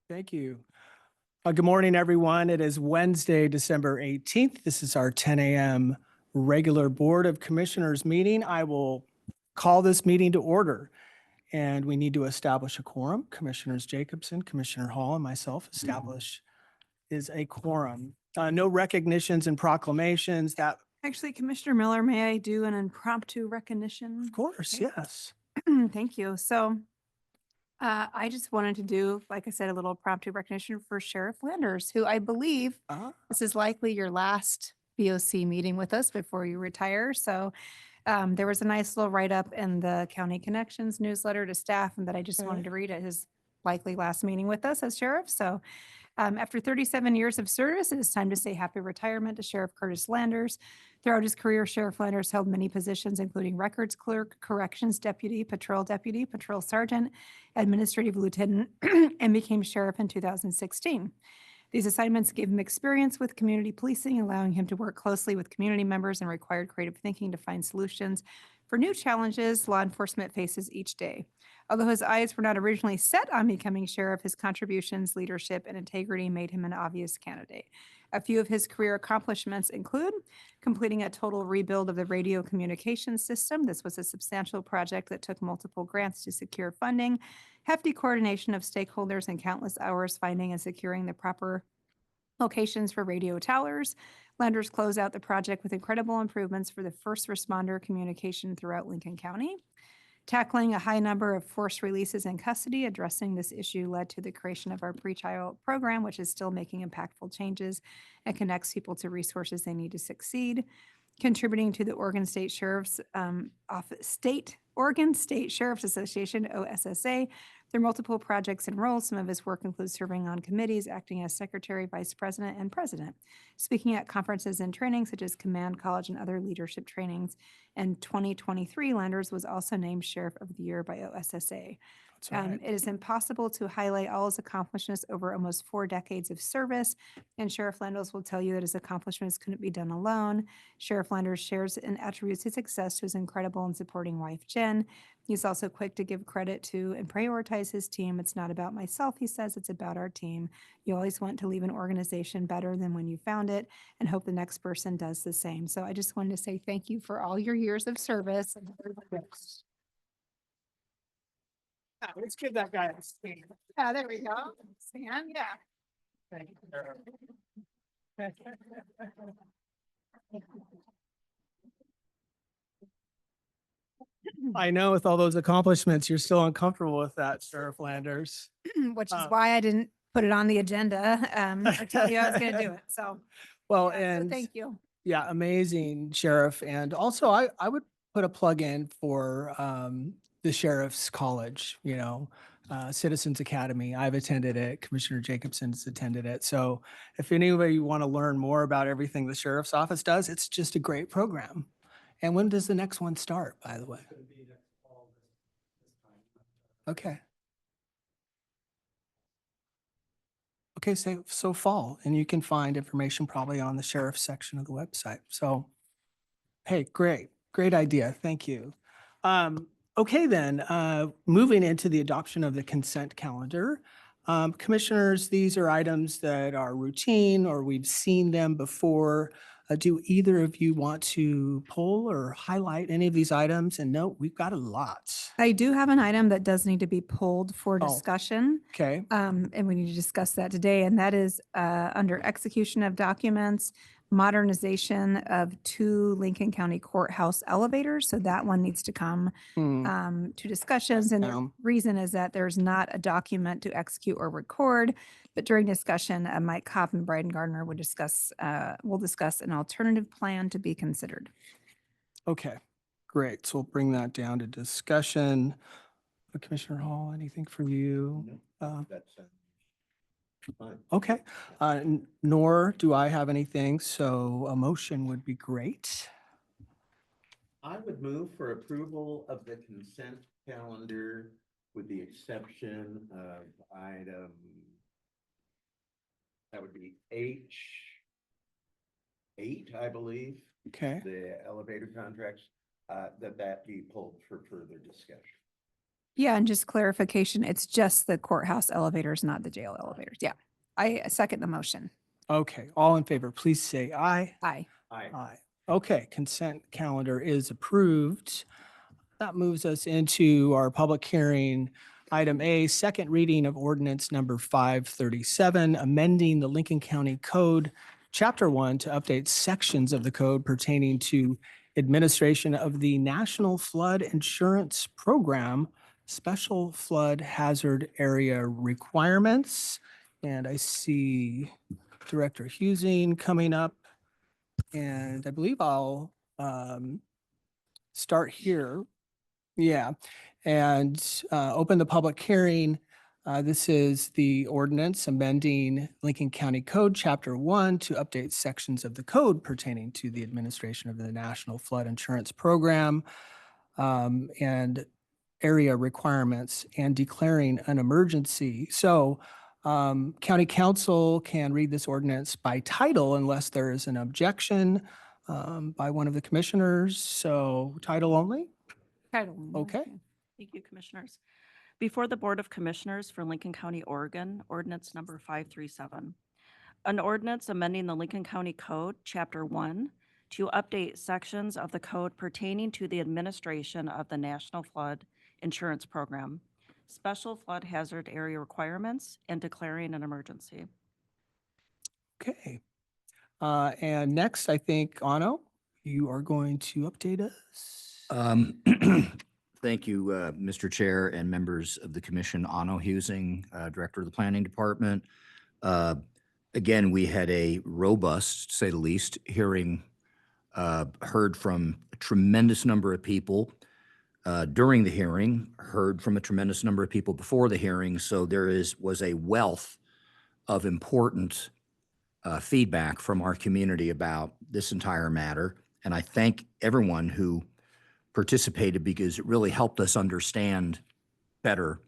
Thank you. Good morning, everyone. It is Wednesday, December 18th. This is our 10 a.m. regular Board of Commissioners meeting. I will call this meeting to order, and we need to establish a quorum. Commissioners Jacobson, Commissioner Hall, and myself establish is a quorum. No recognitions and proclamations. That, Actually, Commissioner Miller, may I do an impromptu recognition? of course, Okay. yes. Thank you. So I just wanted to do, like I said, a little impromptu recognition for Sheriff Landers, who I believe this is likely your last BOC meeting with us before you retire. So there was a nice little write-up in the County Connections newsletter to staff and that I just Okay. wanted to read at his likely last meeting with us as sheriff. So after 37 years of service, it is time to say happy retirement to Sheriff Curtis Landers. Throughout his career, Sheriff Landers held many positions, including records clerk, corrections deputy, patrol sergeant, administrative lieutenant, and became sheriff in 2016. These assignments gave him experience with community policing, allowing him to work closely with community members and required creative thinking to find solutions for new challenges law enforcement faces each day. Although his eyes were not originally set on becoming sheriff, his contributions, leadership, and integrity made him an obvious candidate. A few of his career accomplishments include completing a total rebuild of the radio communications system. This was a substantial project that took multiple grants to secure funding, hefty coordination of stakeholders, and countless hours finding and securing the proper locations for radio towers. Landers closed out the project with incredible improvements for the first responder communication throughout Lincoln County. Tackling a high number of forced releases in custody, addressing this issue led to the creation of our pretrial program, which is still making impactful changes and connects people to resources they need to succeed. Contributing to the Oregon State Sheriff's Oregon State Sheriff's Association, OSSA, through multiple projects and roles. Some of his work includes serving on committees, acting as secretary, vice president, and president, speaking at conferences and trainings such as Command College and other leadership trainings. In 2023, Landers was also named Sheriff of the Year by OSSA. That's right. It is impossible to highlight all his accomplishments over almost 4 decades of service, and Sheriff Landers will tell you that his accomplishments couldn't be done alone. Sheriff Landers shares and attributes his success to his incredible and supporting wife, Jen. He's also quick to give credit to and prioritize his team. It's not about myself, he says, it's about our team. You always want to leave an organization better than when you found it and hope the next person does the same. So I just wanted to say thank you for all your years of service. Let's give that guy a stand. Yeah, there we go. Stan, yeah. Thank you. I know with all those accomplishments, you're still uncomfortable with that, Sheriff Landers. Which is why I didn't put it on the agenda, or tell you I was gonna do it, so. Well, Yeah, so and thank you. yeah, amazing, Sheriff. And also, I would put a plug in for the Sheriff's College, Citizens Academy. I've attended it. Commissioner Jacobson's attended it. So if anybody want to learn more about everything the Sheriff's Office does, it's just a great program. And when does the next one start, by the way? Okay. Okay, so fall, and you can find information probably on the sheriff's section of the website. So, hey, great idea. Thank you. Okay, then, moving into the adoption of the consent calendar. Commissioners, these are items that are routine or we've seen them before. Do either of you want to pull or highlight any of these items? And no, we've got a lot. I do have an item that does need to be pulled for Oh. discussion. Okay, And we need to discuss that today, and that is under execution of documents, modernization of 2 Lincoln County Courthouse elevators. So that one needs to come to discussions. And the Um, reason is that there's not a document to execute or record. But during discussion, Mike Kopp and Bryden Gardner will discuss an alternative plan to be considered. Okay, great. So we'll bring that down to discussion. Commissioner Hall, anything for you? Okay, nor do I have anything, so a motion would be great. I would move for approval of the consent calendar with the exception of item, that would be H8, I believe, Okay, the elevator contracts, that be pulled for further discussion. Yeah, and just clarification, it's just the courthouse elevators, not the jail elevators. Yeah. I second the motion. Okay, all in favor, please say aye. Aye. Aye. Aye. Okay, consent calendar is approved. That moves us into our public hearing. Item A, second reading of ordinance number 537, amending the Lincoln County Code, Chapter 1, to update sections of the code pertaining to administration of the National Flood Insurance Program, Special Flood Hazard Area Requirements. And I see Director Husing coming up. And I believe I'll start here. Yeah, and open the public hearing. This is the ordinance amending Lincoln County Code, Chapter 1, to update sections of the code pertaining to the administration of the National Flood Insurance Program and area requirements and declaring an emergency. So county council can read this ordinance by title unless there is an objection by one of the commissioners. So title only? Title only, Okay. yeah. Thank you, Commissioners. Before the Board of Commissioners for Lincoln County, Oregon, ordinance number 537. An ordinance amending the Lincoln County Code, Chapter 1, to update sections of the code pertaining to the administration of the National Flood Insurance Program, special flood hazard area requirements, and declaring an emergency. Okay. And next, I think, Ano, you are going to update us. Thank you, Mr. Chair and members of the commission. Ano Husing, Director of the Planning Department. Again, we had a robust, to say the least, hearing, heard from a tremendous number of people during the hearing, heard from a tremendous number of people before the hearing. So there was a wealth of important feedback from our community about this entire matter. And I thank everyone who participated because it really helped us understand better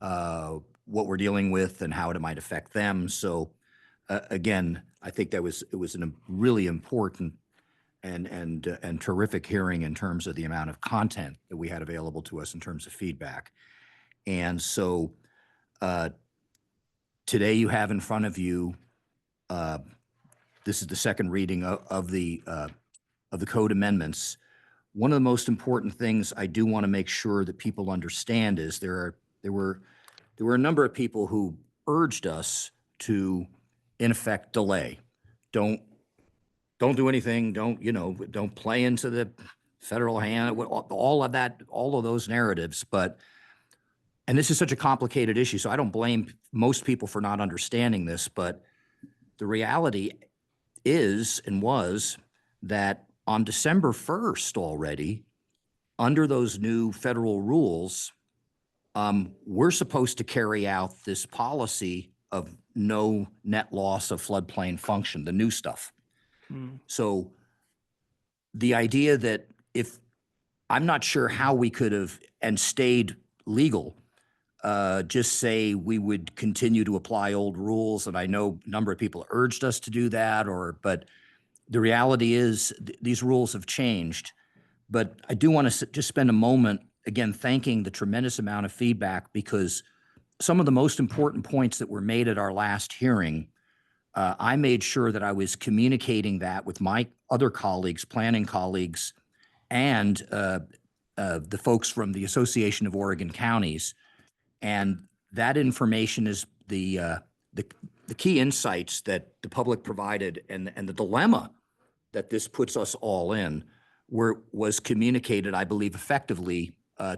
what we're dealing with and how it might affect them. So again, I think it was a really important and terrific hearing in terms of the amount of content that we had available to us in terms of feedback. And so today you have in front of you, this is the second reading of the code amendments. One of the most important things I do want to make sure that people understand is there were a number of people who urged us to, in effect, delay. Don't do anything. Don't play into the federal hand. All of that, all of those narratives. And this is such a complicated issue, so I don't blame most people for not understanding this. But the reality is and was that on December 1st already, under those new federal rules, we're supposed to carry out this policy of no net loss of floodplain function, the new stuff. So the idea that I'm not sure how we could have and stayed legal, just say we would continue to apply old rules. And I know a number of people urged us to do that, but the reality is these rules have changed. But I do want to just spend a moment, again, thanking the tremendous amount of feedback, because some of the most important points that were made at our last hearing, I made sure that I was communicating that with my other colleagues, planning colleagues, and the folks from the Association of Oregon Counties. And that information is the key insights that the public provided, and the dilemma that this puts us all in was communicated, I believe, effectively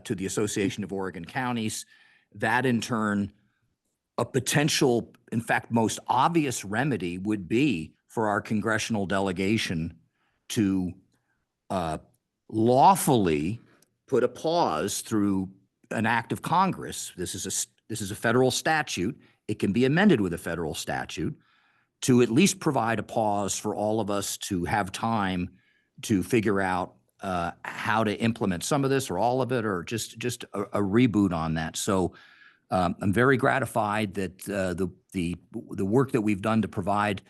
to the Association of Oregon Counties. That in turn, a potential, in fact, most obvious remedy would be for our congressional delegation to lawfully put a pause through an act of Congress. This is a federal statute. It can be amended with a federal statute to at least provide a pause for all of us to have time to figure out how to implement some of this or all of it, or just a reboot on that. So I'm very gratified that the work that we've done to provide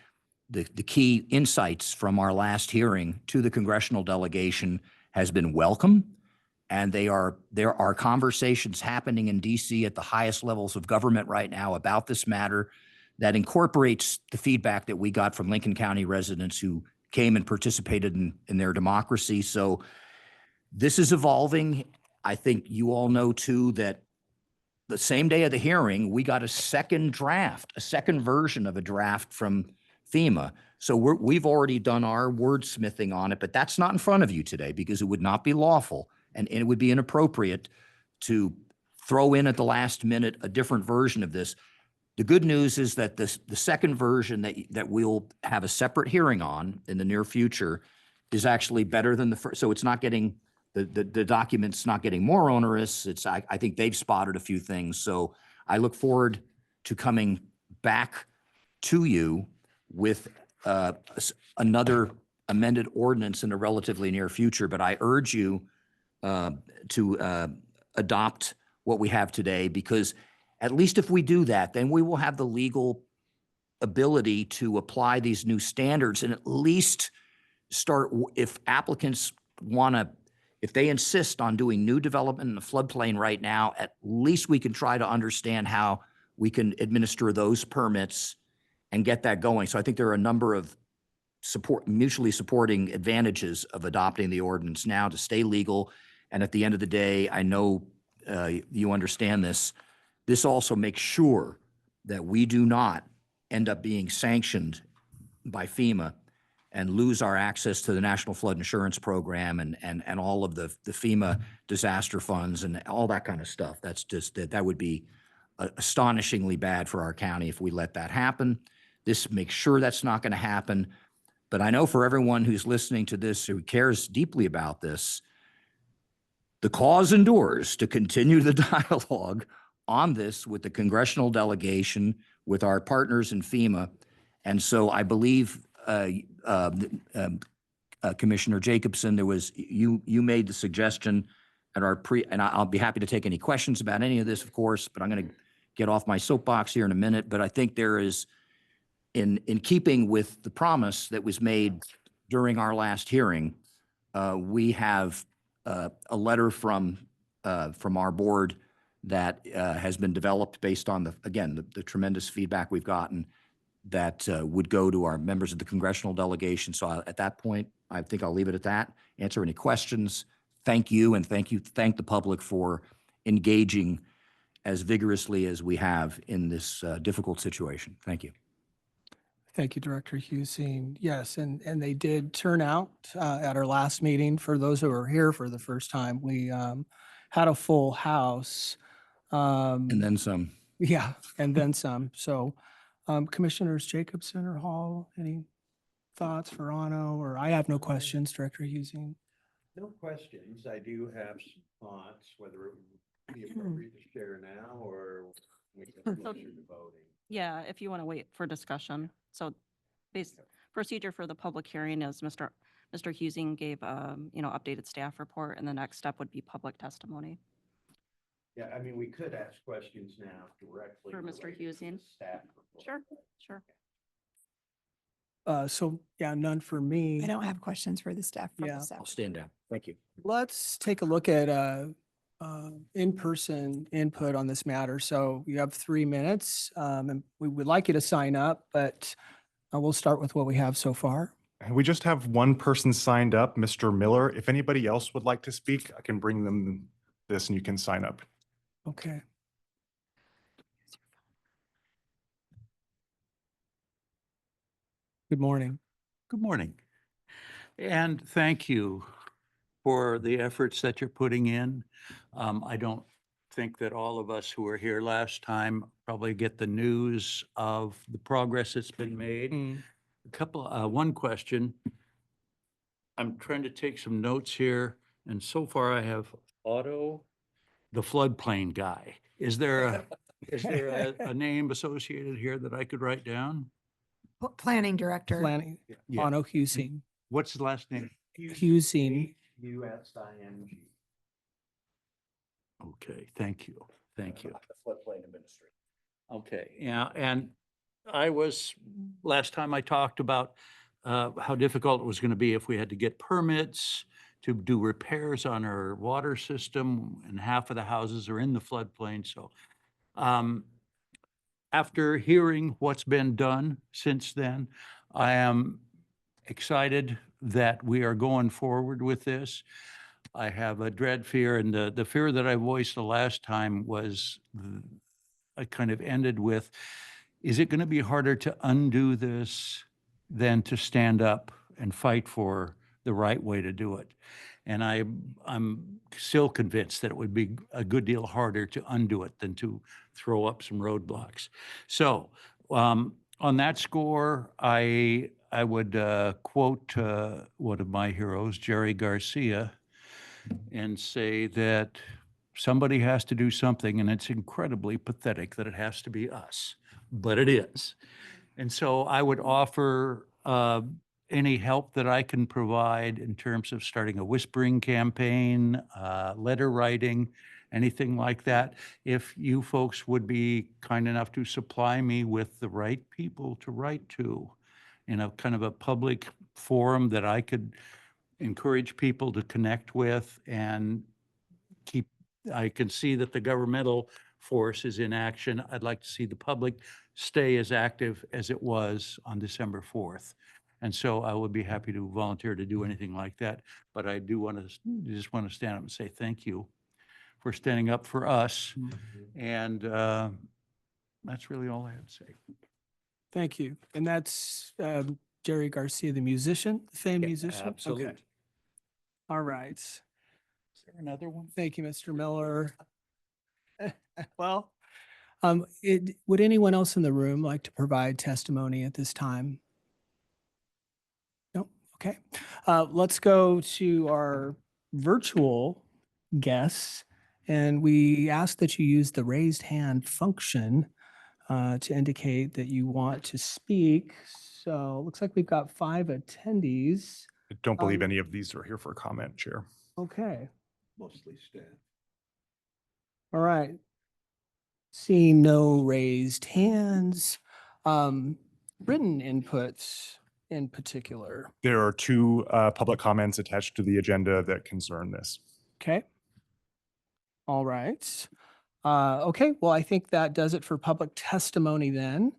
the key insights from our last hearing to the congressional delegation has been welcome. And there are conversations happening in DC at the highest levels of government right now about this matter that incorporates the feedback that we got from Lincoln County residents who came and participated in their democracy. So this is evolving. I think you all know too that the same day of the hearing, we got a second draft, a second version of a draft from FEMA. So we've already done our wordsmithing on it, but that's not in front of you today because it would not be lawful and it would be inappropriate to throw in at the last minute a different version of this. The good news is that the second version that we'll have a separate hearing on in the near future is actually better than the first. So it's not getting the document's not getting more onerous. I think they've spotted a few things. So I look forward to coming back to you with another amended ordinance in a relatively near future. But I urge you to adopt what we have today, because at least if we do that, then we will have the legal ability to apply these new standards and at least start, if applicants if they insist on doing new development in the floodplain right now, at least we can try to understand how we can administer those permits and get that going. So I think there are a number of mutually supporting advantages of adopting the ordinance now to stay legal. And at the end of the day, I know you understand this. This also makes sure that we do not end up being sanctioned by FEMA and lose our access to the National Flood Insurance Program and all of the FEMA disaster funds and all that kind of stuff. That's just, that would be astonishingly bad for our county if we let that happen. This makes sure that's not going to happen. But I know for everyone who's listening to this, who cares deeply about this, the cause endures to continue the dialogue on this with the congressional delegation, with our partners in FEMA. And so I believe, Commissioner Jacobson, you made the suggestion at our and I'll be happy to take any questions about any of this, of course, but I'm going to get off my soapbox here in a minute. But I think there is, in keeping with the promise that was made during our last hearing, we have a letter from our board that has been developed based on the tremendous feedback we've gotten that would go to our members of the congressional delegation. So at that point, I think I'll leave it at that. Answer any questions. Thank you, and thank the public for engaging as vigorously as we have in this difficult situation. Thank you. Thank you, Director Husing. Yes, and they did turn out at our last meeting. For those who are here for the first time, we had a full house. And then some. Yeah, and then some. So Commissioners Jacobson or Hall, any thoughts for Ano? Or I have no questions, Director Husing. No questions. I do have some thoughts, whether it would be appropriate to share now or we can closer to voting. Yeah, if you want to wait for discussion. So procedure for the public hearing is Mr. Husing gave, updated staff report, and the next step would be public testimony. Yeah, I mean, we could ask questions now directly. For Mr. related to the Husing? staff report. Sure. So yeah, none for me. I don't have questions for the staff. from the Yeah. staff. I'll stand down. Thank you. Let's take a look at in-person input on this matter. So you have 3 minutes, and we would like you to sign up, but we'll start with what we have so far. We just have one person signed up, Mr. Miller. If anybody else would like to speak, I can bring them this and you can sign up. Okay. Good morning. Good morning. And thank you for the efforts that you're putting in. I don't think that all of us who were here last time probably get the news of the progress that's been made. One question. I'm trying to take some notes here, and so far I have Otto, the floodplain guy. Is there a name associated here that I could write down? Planning Director. Planning, Yeah. Ano Husing. What's the last name? Husing. USING. Okay, thank you. Thank you. The floodplain administrator. Okay, yeah, and last time I talked about how difficult it was going to be if we had to get permits to do repairs on our water system, and half of the houses are in the floodplain. So after hearing what's been done since then, I am excited that we are going forward with this. I have a dread fear, and the fear that I voiced the last time was, I kind of ended with, is it going to be harder to undo this than to stand up and fight for the right way to do it? And I'm still convinced that it would be a good deal harder to undo it than to throw up some roadblocks. So on that score, I would quote one of my heroes, Jerry Garcia, and say that somebody has to do something, and it's incredibly pathetic that it has to be us, but it is. And so I would offer any help that I can provide in terms of starting a whispering campaign, letter writing, anything like that. If you folks would be kind enough to supply me with the right people to write to in a kind of a public forum that I could encourage people to connect with and keep, I can see that the governmental force is in action. I'd like to see the public stay as active as it was on December 4th. And so I would be happy to volunteer to do anything like that. But I do want to, just want to stand up and say thank you for standing up for us. And that's really all I have to say. Thank you. And that's Jerry Garcia, the musician, the famed musician? Okay. Absolutely. All right. Is there another one? Thank you, Mr. Miller. Well, would anyone else in the room like to provide testimony at this time? No? Okay. Let's go to our virtual guests. And we ask that you use the raised hand function to indicate that you want to speak. So it looks like we've got 5 attendees. I don't believe any of these are here for comment, Chair. Okay. Mostly staff. All right. Seeing no raised hands, written inputs in particular. There are 2 public comments attached to the agenda that concern this. Okay. All right. Okay, well, I think that does it for public testimony then.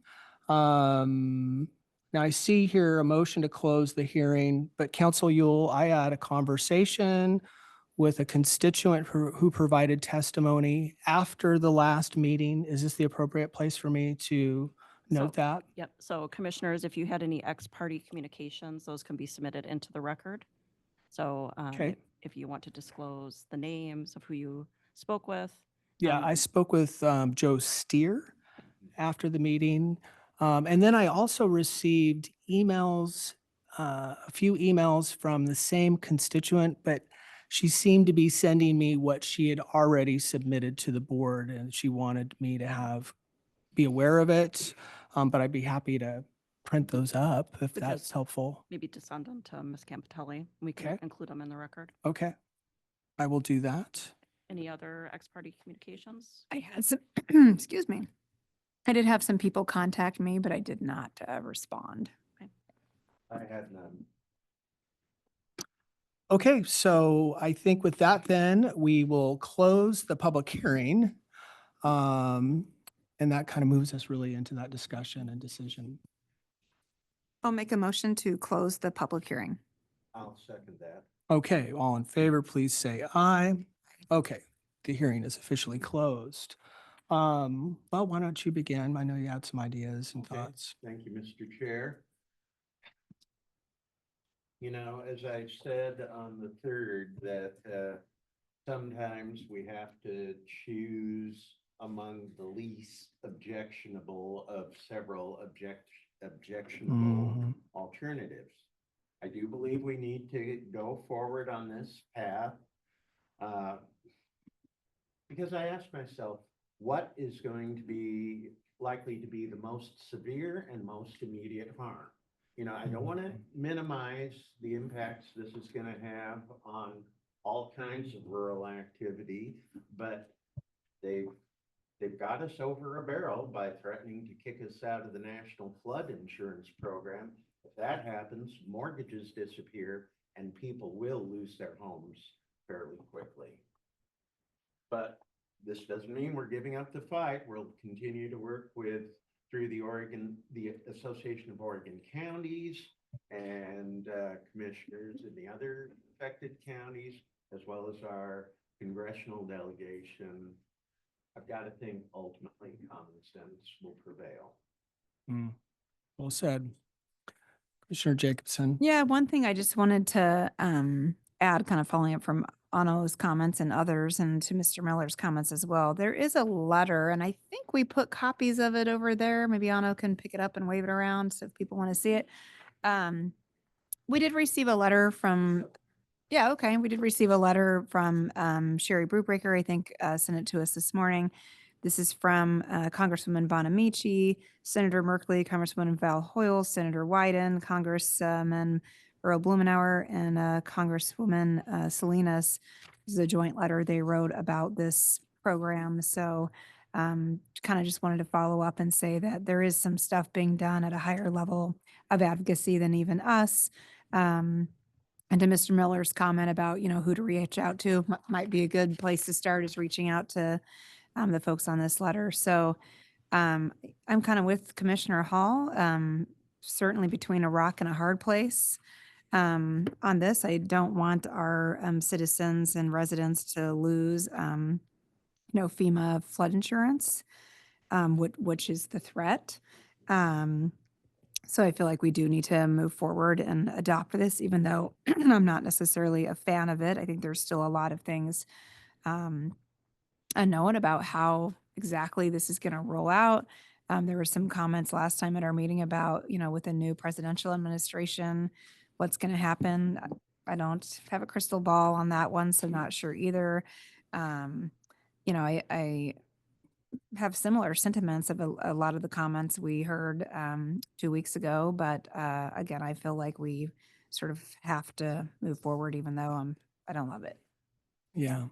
Now I see here a motion to close the hearing, but Council Yule, I had a conversation with a constituent who provided testimony after the last meeting. Is this the appropriate place for me to note So- that? Yep. So commissioners, if you had any ex-party communications, those can be submitted into the record. So Okay. if you want to disclose the names of who you spoke with. Yeah, I spoke with Joe Steer after the meeting. And then I also received emails, a few emails from the same constituent, but she seemed to be sending me what she had already submitted to the board, and she wanted me to be aware of it. But I'd be happy to print those up if But that's just- helpful. Maybe to send them to Ms. Campitelli. We can Okay. include them in the record. Okay, I will do that. Any other ex-party communications? I had some, excuse me. I did have some people contact me, but I did not respond. I had none. Okay, so I think with that then, we will close the public hearing. And that kind of moves us really into that discussion and decision. I'll make a motion to close the public hearing. I'll second that. Okay, all in favor, please say aye. Okay, the hearing is officially closed. Well, why don't you begin? I know you had some ideas and Okay. thoughts. Thank you, Mr. Chair. You know, as I said on the 3rd, that sometimes we have to choose among the least objectionable of several objectionable Mhm. alternatives. I do believe we need to go forward on this path. Because I asked myself, what is going to be likely to be the most severe and most immediate harm? You know, I don't want to minimize the impacts this is going to have on all kinds of rural activity, but they've got us over a barrel by threatening to kick us out of the National Flood Insurance Program If that happens, mortgages disappear and people will lose their homes fairly quickly. But this doesn't mean we're giving up the fight. We'll continue to work through the Association of Oregon Counties and commissioners in the other affected counties, as well as our congressional delegation. I've got to think ultimately common sense will prevail. Well said. Commissioner Jacobson. Yeah, one thing I just wanted to add, kind of following up from Ano's comments and others, and to Mr. Miller's comments as well. There is a letter, and I think we put copies of it over there. Maybe Ano can pick it up and wave it around so if people want to see it. We did receive a letter from, yeah, okay. We did receive a letter from Sherry Brewbreaker, I think, sent it to us this morning. This is from Congresswoman Bonamici, Senator Merkley, Congresswoman Val Hoyle, Senator Wyden, Congressman Earl Blumenauer, and Congresswoman Salinas. This is a joint letter they wrote about this program. So kind of just wanted to follow up and say that there is some stuff being done at a higher level of advocacy than even us. And to Mr. Miller's comment about, who to reach out to, might be a good place to start is reaching out to the folks on this letter. So I'm kind of with Commissioner Hall, certainly between a rock and a hard place. On this, I don't want our citizens and residents to lose, FEMA flood insurance, which is the threat. So I feel like we do need to move forward and adopt this, even though I'm not necessarily a fan of it. I think there's still a lot of things unknown about how exactly this is going to roll out. There were some comments last time at our meeting about, with a new presidential administration, what's going to happen. I don't have a crystal ball on that one, so not sure either. I have similar sentiments of a lot of the comments we heard 2 weeks ago, but again, I feel like we sort of have to move forward, even though I don't love it. Yeah.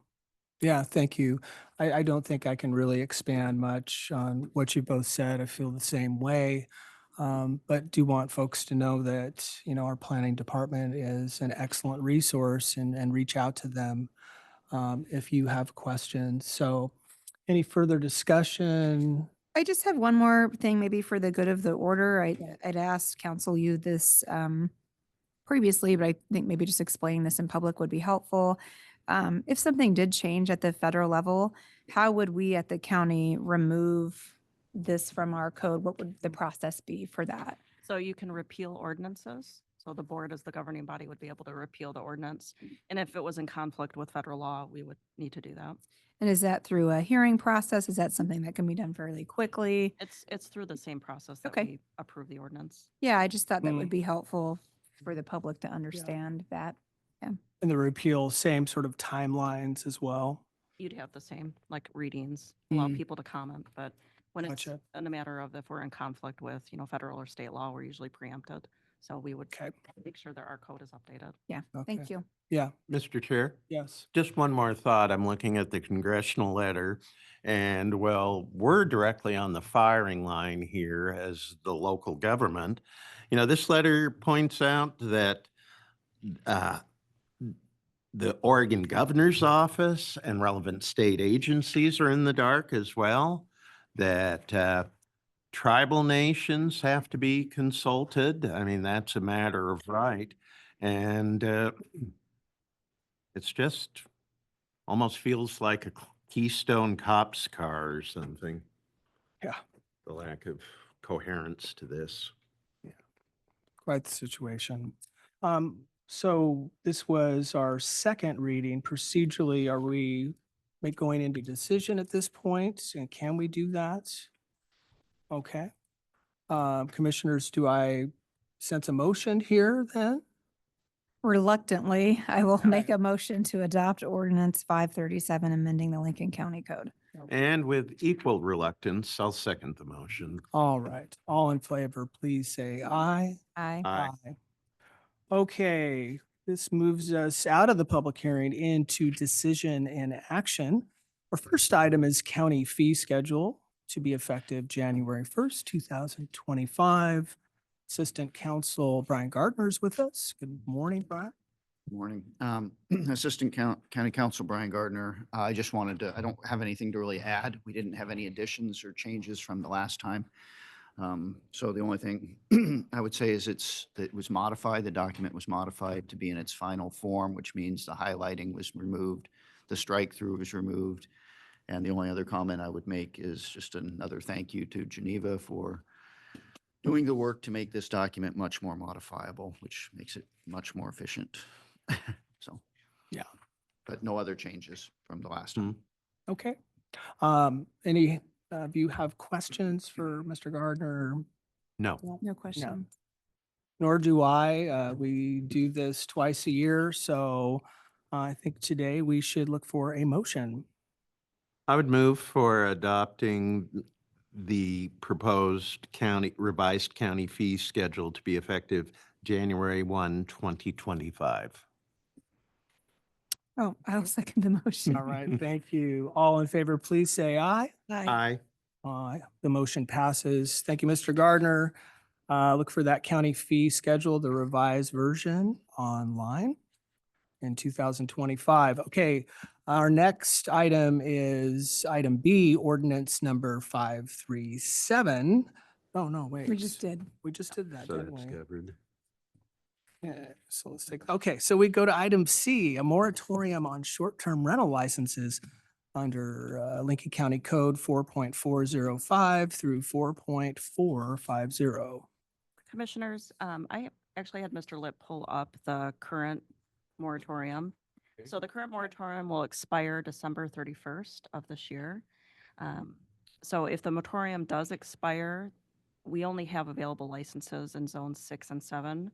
Yeah, thank you. I don't think I can really expand much on what you both said. I feel the same way. But do want folks to know that, our planning department is an excellent resource and reach out to them if you have questions. So any further discussion? I just have one more thing, maybe for the good of the order. I'd asked council you this previously, but I think maybe just explaining this in public would be helpful. If something did change at the federal level, how would we at the county remove this from our code? What would the process be for that? So you can repeal ordinances. So the board as the governing body would be able to repeal the ordinance. And if it was in conflict with federal law, we would need to do that. And is that through a hearing process? Is that something that can be done fairly quickly? It's through the same process that Okay. we approve the ordinance. Yeah, I just thought that Mm. would be helpful for the public to understand that. And the repeal, same sort of timelines as well? You'd have the same, like readings, allow Mm. people to comment, but when it's Gotcha. in a matter of if we're in conflict with, federal or state law, we're usually preempted. So we would Okay. make sure that our code is updated. Yeah, thank Okay. you. Yeah, Mr. Chair? yes. Just one more thought. I'm looking at the congressional letter and well, we're directly on the firing line here as the local government. This letter points out that the Oregon Governor's Office and relevant state agencies are in the dark as well, that tribal nations have to be consulted. I mean, that's a matter of right. And it's just almost feels like a Keystone Cops car or something. Yeah. The lack of coherence to this. Quite the situation. So this was our second reading. Procedurally, are we going into decision at this point? And can we do that? Okay. Commissioners, do I sense a motion here then? Reluctantly, I will Okay. make a motion to adopt ordinance 537, amending the Lincoln County Code. And with equal reluctance, I'll second the motion. All right. All in favor, please say aye. Aye. Aye. Okay, this moves us out of the public hearing into decision and action. Our first item is county fee schedule to be effective January 1st, 2025. Assistant Counsel Brian Gardner is with us. Good morning, Brian. Morning. County Counsel Brian Gardner. I just wanted to, I don't have anything to really add. We didn't have any additions or changes from the last time. So the only thing I would say is it was modified, the document was modified to be in its final form, which means the highlighting was removed, the strike through was removed. And the only other comment I would make is just another thank you to Geneva for doing the work to make this document much more modifiable, which makes it much more efficient. So. Yeah. But no other changes from the last time. Okay. Any of you have questions for Mr. Gardner? No. No question. Nor do I. We do this twice a year, so I think today we should look for a motion. I would move for adopting the proposed revised county fee schedule to be effective January 1, 2025. Oh, I'll second the motion. All right, thank you. All in favor, please say aye. Aye. Aye. The motion passes. Thank you, Mr. Gardner. Look for that county fee schedule, the revised version online in 2025. Okay, our next item is item B, ordinance number 537. Oh, no, wait. We just did. We just did that, So didn't that's we? covered. Yeah, so let's take, okay, so we go to item C, a moratorium on short-term rental licenses under Lincoln County Code 4.405 through 4.450. Commissioners, I actually had Mr. Lip pull up the current moratorium. So the current moratorium will expire December 31st of this year. So if the moratorium does expire, we only have available licenses in zones 6 and 7.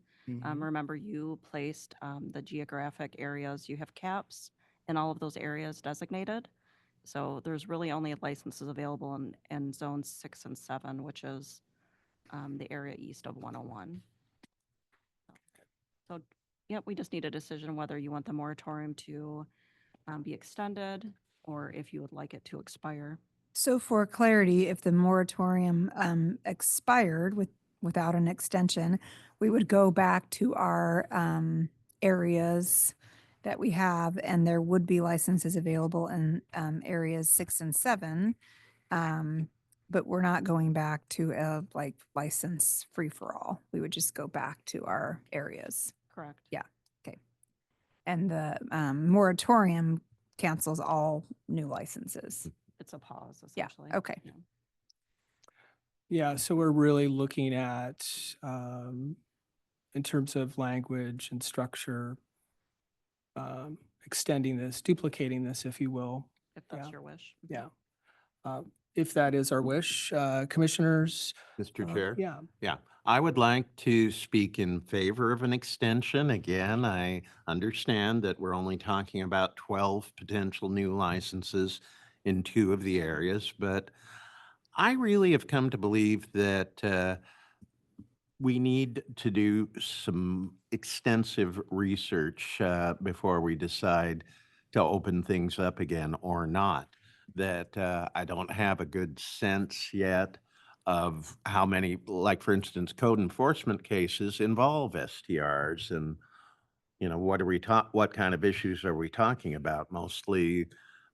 Remember, you placed the geographic areas, you have caps in all of those areas designated. So there's really only licenses available in zones 6 and 7, which is the area east of 101. So, yep, we just need a decision whether you want the moratorium to be extended or if you would like it to expire. So for clarity, if the moratorium expired without an extension, we would go back to our areas that we have, and there would be licenses available in areas 6 and 7. But we're not going back to a license free for all. We would just go back to our areas. Correct. And the moratorium cancels all new licenses. It's a pause, Yeah, essentially. okay. Yeah. Yeah, so we're really looking at, in terms of language and structure, extending this, duplicating this, if you will. If that's Yeah. your wish. Yeah. If that is our wish, commissioners. Mr. Chair? Yeah. Yeah, I would like to speak in favor of an extension. Again, I understand that we're only talking about 12 potential new licenses in 2 of the areas, but I really have come to believe that we need to do some extensive research before we decide to open things up again or not. That I don't have a good sense yet of how many, like for instance, code enforcement cases involve STRs, and what kind of issues are we talking about? Mostly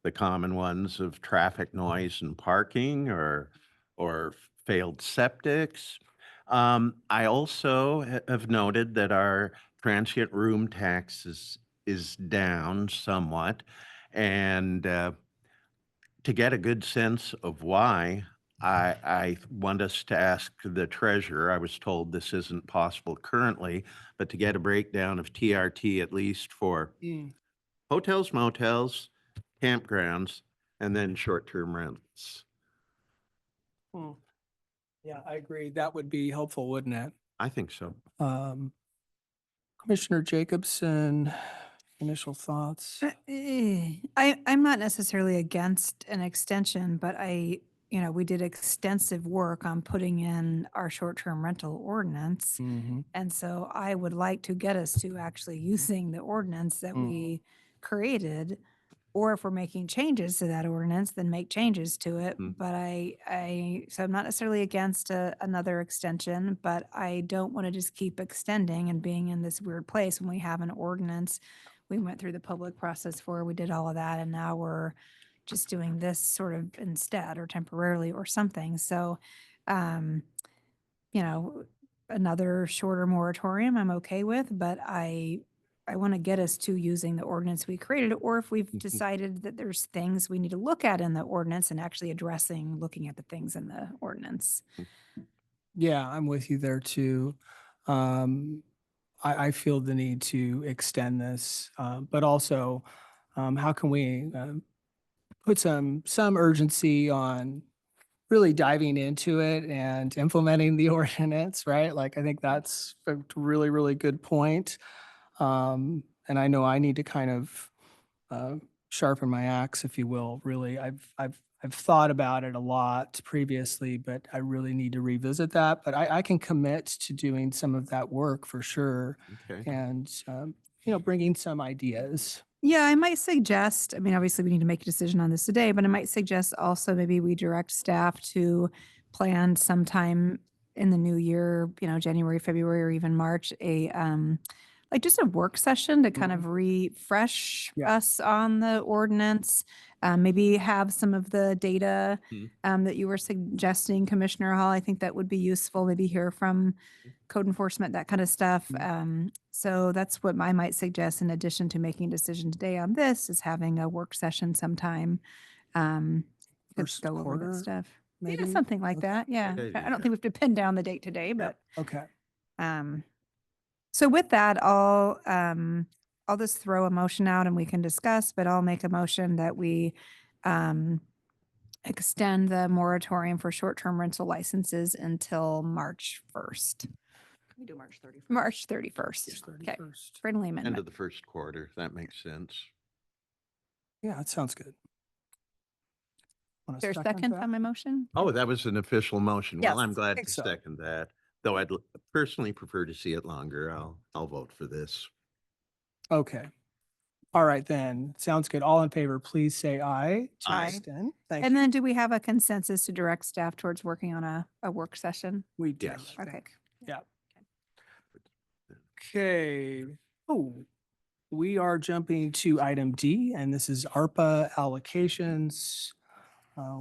the common ones of traffic noise and parking, or failed septics. I also have noted that our transient room tax is down somewhat, and to get a good sense of why, I want us to ask the treasurer. I was told this isn't possible currently, but to get a breakdown of TRT at least for hotels, motels, campgrounds, and then short-term rentals. Yeah, I agree. That would be helpful, wouldn't it? I think so. Commissioner Jacobson, initial thoughts? I'm not necessarily against an extension, but we did extensive work on putting in our short-term rental ordinance. Mhm. And so I would like to get us to actually using the ordinance that we created or if we're making changes to that ordinance, then make changes to it. Mm. But so I'm not necessarily against another extension, but I don't want to just keep extending and being in this weird place when we have an ordinance. We went through the public process we did all of that, and now we're just doing this sort of instead or temporarily or something. So, um, you know, another shorter moratorium I'm okay with, but I want to get us to using the ordinance we created, or if we've decided that there's things we need to look at in the ordinance and actually looking at the things in the ordinance. Yeah, I'm with you there too. I feel the need to extend this, but also, how can we put some urgency on really diving into it and implementing the ordinance, right? Like, I think that's a really, really good point. And I know I need to kind of sharpen my axe, if you will. Really, I've thought about it a lot previously, but I really need to revisit that. But I can commit to doing some of that work for sure, Okay. and bringing some ideas. Yeah, I might suggest, I mean, obviously we need to make a decision on this today, but I might suggest also maybe we direct staff to plan sometime in the new year, January, February, or even March, like just a work session to kind of refresh Yeah. us on the ordinance. Maybe have some of the data Mhm. that you were suggesting, Commissioner Hall. I think that would be useful. Maybe hear from code enforcement, that kind of stuff. So that's what I might suggest in addition to making a decision today on this, is having a work session sometime. To First go over quarter, that stuff. maybe? Yeah, something like Okay. that. Yeah. Good I don't idea. think we have to pin down the date today, but Okay. so with that, I'll just throw a motion out and we can discuss, but I'll make a motion that we extend the moratorium for short-term rental licenses until March 1st, Can we do March 31st? March 31st. Yes, Okay, 31st. friendly End amendment. of the first quarter. That makes sense. Yeah, that sounds good. Want Is there to a second that? on my motion? Oh, that was an official motion. Well, Yes, I'm glad think to so. second that. Though I'd personally prefer to see it longer. I'll vote for this. Okay. All right, then. Sounds good. All in favor, please say aye. to Aye. extend. Thank And you. then do we have a consensus to direct staff towards working on a work session? We do. Yes. I Okay. think. Yeah. Okay. Oh, we are jumping to item D, and this is ARPA allocations.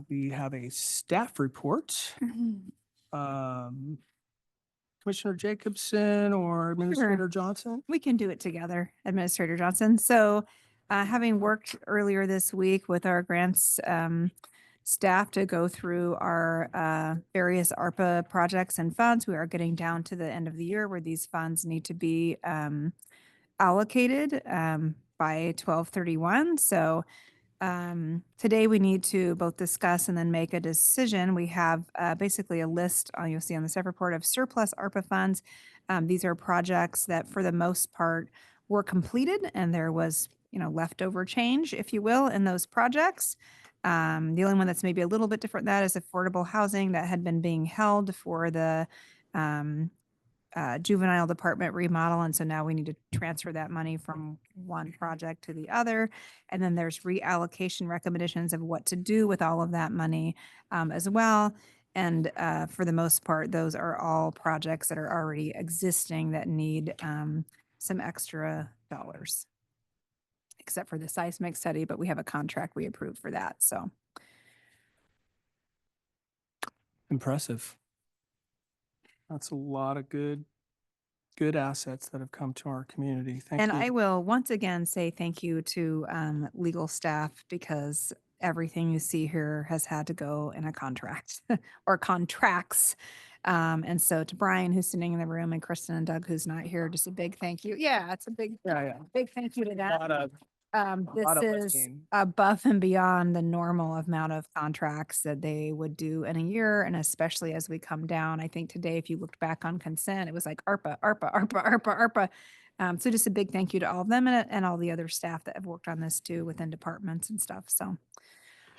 We have a staff report. Commissioner Jacobson or Administrator Johnson? We can do it together, Administrator Johnson. So having worked earlier this week with our grants staff to go through our various ARPA projects and funds, we are getting down to the end of the year where these funds need to be allocated by 12/31. So today we need to both discuss and then make a decision. We have basically a list, you'll see on the staff report, of surplus ARPA funds. These are projects that for the most part were completed and there was, leftover change, if you will, in those projects. The only one that's maybe a little bit different than that is affordable housing that had been being held for the juvenile department remodel. And so now we need to transfer that money from one project to the other. And then there's reallocation recommendations of what to do with all of that money as well. And for the most part, those are all projects that are already existing that need some extra dollars, except for the seismic study, but we have a contract we approved for that. So Impressive. That's a lot of good assets that have come to our community. Thank and you. I will once again say thank you to legal staff, because everything you see here has had to go in a contract or contracts. And so to Brian, who's sitting in the room, and Kristen and Doug, who's not here, just a big thank you. Yeah, it's a big, Yeah. big thank you to A them. lot of This is lifting. above and beyond the normal amount of contracts that they would do in a year. And especially as we come down, I think today, if you looked back on consent, it was like ARPA, ARPA, ARPA, ARPA, ARPA. So just a big thank you to all of them and all the other staff that have worked on this too within departments and stuff. So,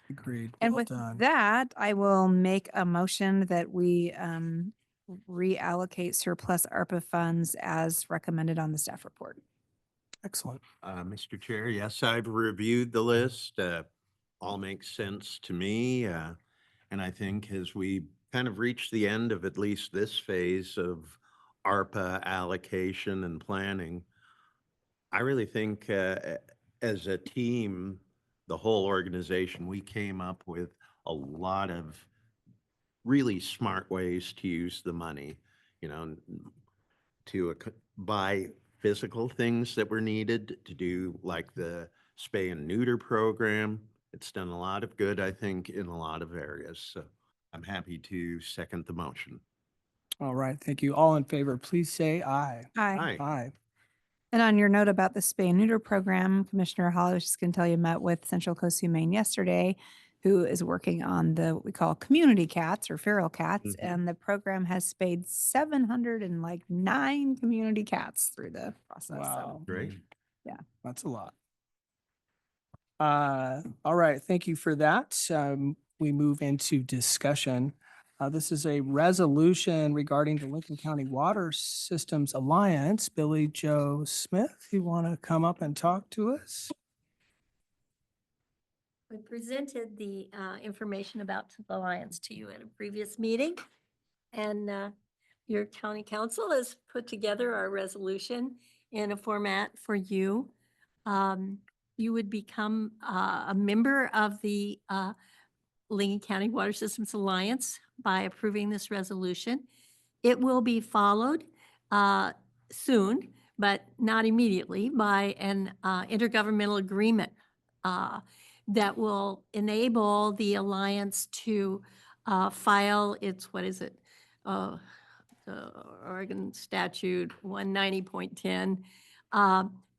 Agreed. and Well with done. that, I will make a motion that we reallocate surplus ARPA funds as recommended on the staff report. Excellent. Mr. Chair, yes, I've reviewed the list. All makes sense to me. And I think as we kind of reach the end of at least this phase of ARPA allocation and planning, I really think as a team, the whole organization, we came up with a lot of really smart ways to use the money, you know, to buy physical things that were needed to do like the spay and neuter program. It's done a lot of good, I think, in a lot of areas. So I'm happy to second the motion. All right. Thank you. All in favor, please say aye. Aye. Aye. Aye. And on your note about the spay and neuter program, Commissioner Hall, I was just going to tell you, met with Central Coast Humane yesterday, who is working on the, what we call community cats or feral cats. Mhm. And the program has spayed 709 community cats through the process. So, Wow. Great. That's a lot. All right. Thank you for that. We move into discussion. This is a resolution regarding the Lincoln County Water Systems Alliance. Billy Joe Smith, you want to come up and talk to us? We presented the information about the Alliance to you at a previous meeting. And your county council has put together our resolution in a format for you. You would become a member of the Lincoln County Water Systems Alliance by approving this resolution. It will be followed soon, but not immediately, by an intergovernmental agreement that will enable the alliance to file its, what is it? The Oregon statute 190.10,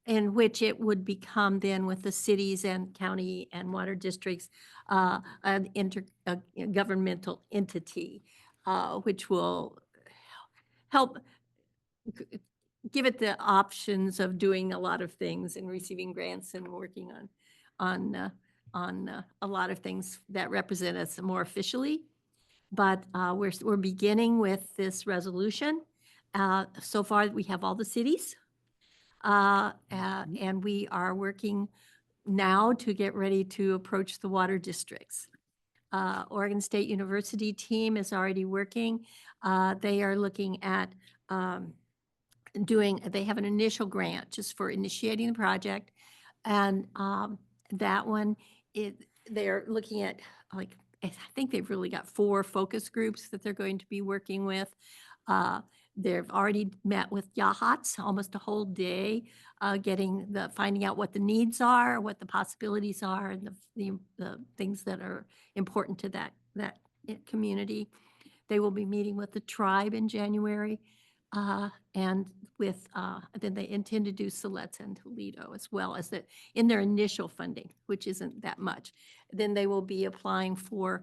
in which it would become then with the cities and county and water districts, an intergovernmental entity, which will help give it the options of doing a lot of things and receiving grants and working on a lot of things that represent us more officially. But we're beginning with this resolution. So far, we have all the cities. And we are working now to get ready to approach the water districts. Oregon State University team is already working. They are looking at they have an initial grant just for initiating the project. And that one, they're looking at, like, I think they've really got 4 focus groups that they're going to be working with. They've already met with Yahats almost a whole day, finding out what the needs are, what the possibilities are, and the things that are important to that community. They will be meeting with the tribe in January, and then they intend to do Siletz and Toledo as well as that in their initial funding, which isn't that much. Then they will be applying for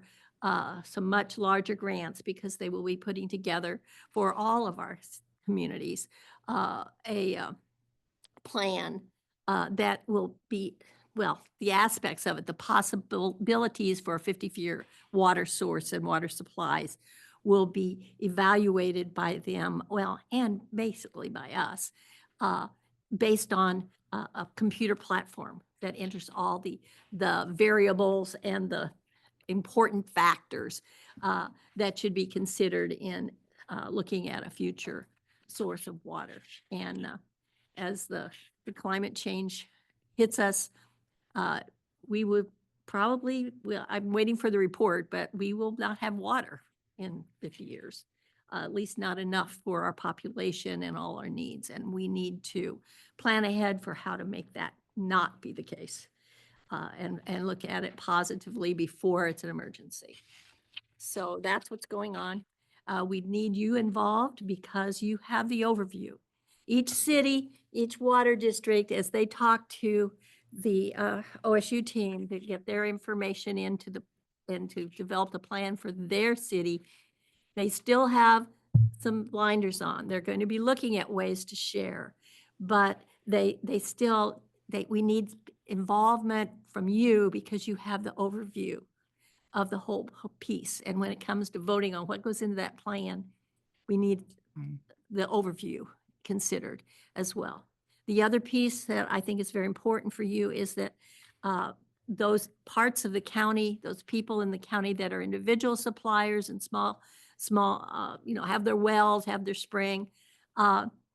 some much larger grants because they will be putting together for all of our communities a plan that will be, well, the aspects of it, the possibilities for a 50-year water source and water supplies will be evaluated by them, well, and basically by us, based on a computer platform that enters all the variables and the important factors that should be considered in looking at a future source of water. And as the climate change hits us, we would probably, well, I'm waiting for the report, but we will not have water in 50 years, at least not enough for our population and all our needs. And we need to plan ahead for how to make that not be the case, and look at it positively before it's an emergency. So that's what's going on. We need you involved because you have the overview. Each city, each water district, as they talk to the OSU team to get their information and to develop the plan for their city, they still have some blinders on. They're going to be looking at ways to share, but we need involvement from you because you have the overview of the whole piece. And when it comes to voting on what goes into that plan, we need the overview considered as well. The other piece that I think is very important for you is that those parts of the county, those people in the county that are individual suppliers and small, have their wells, have their spring,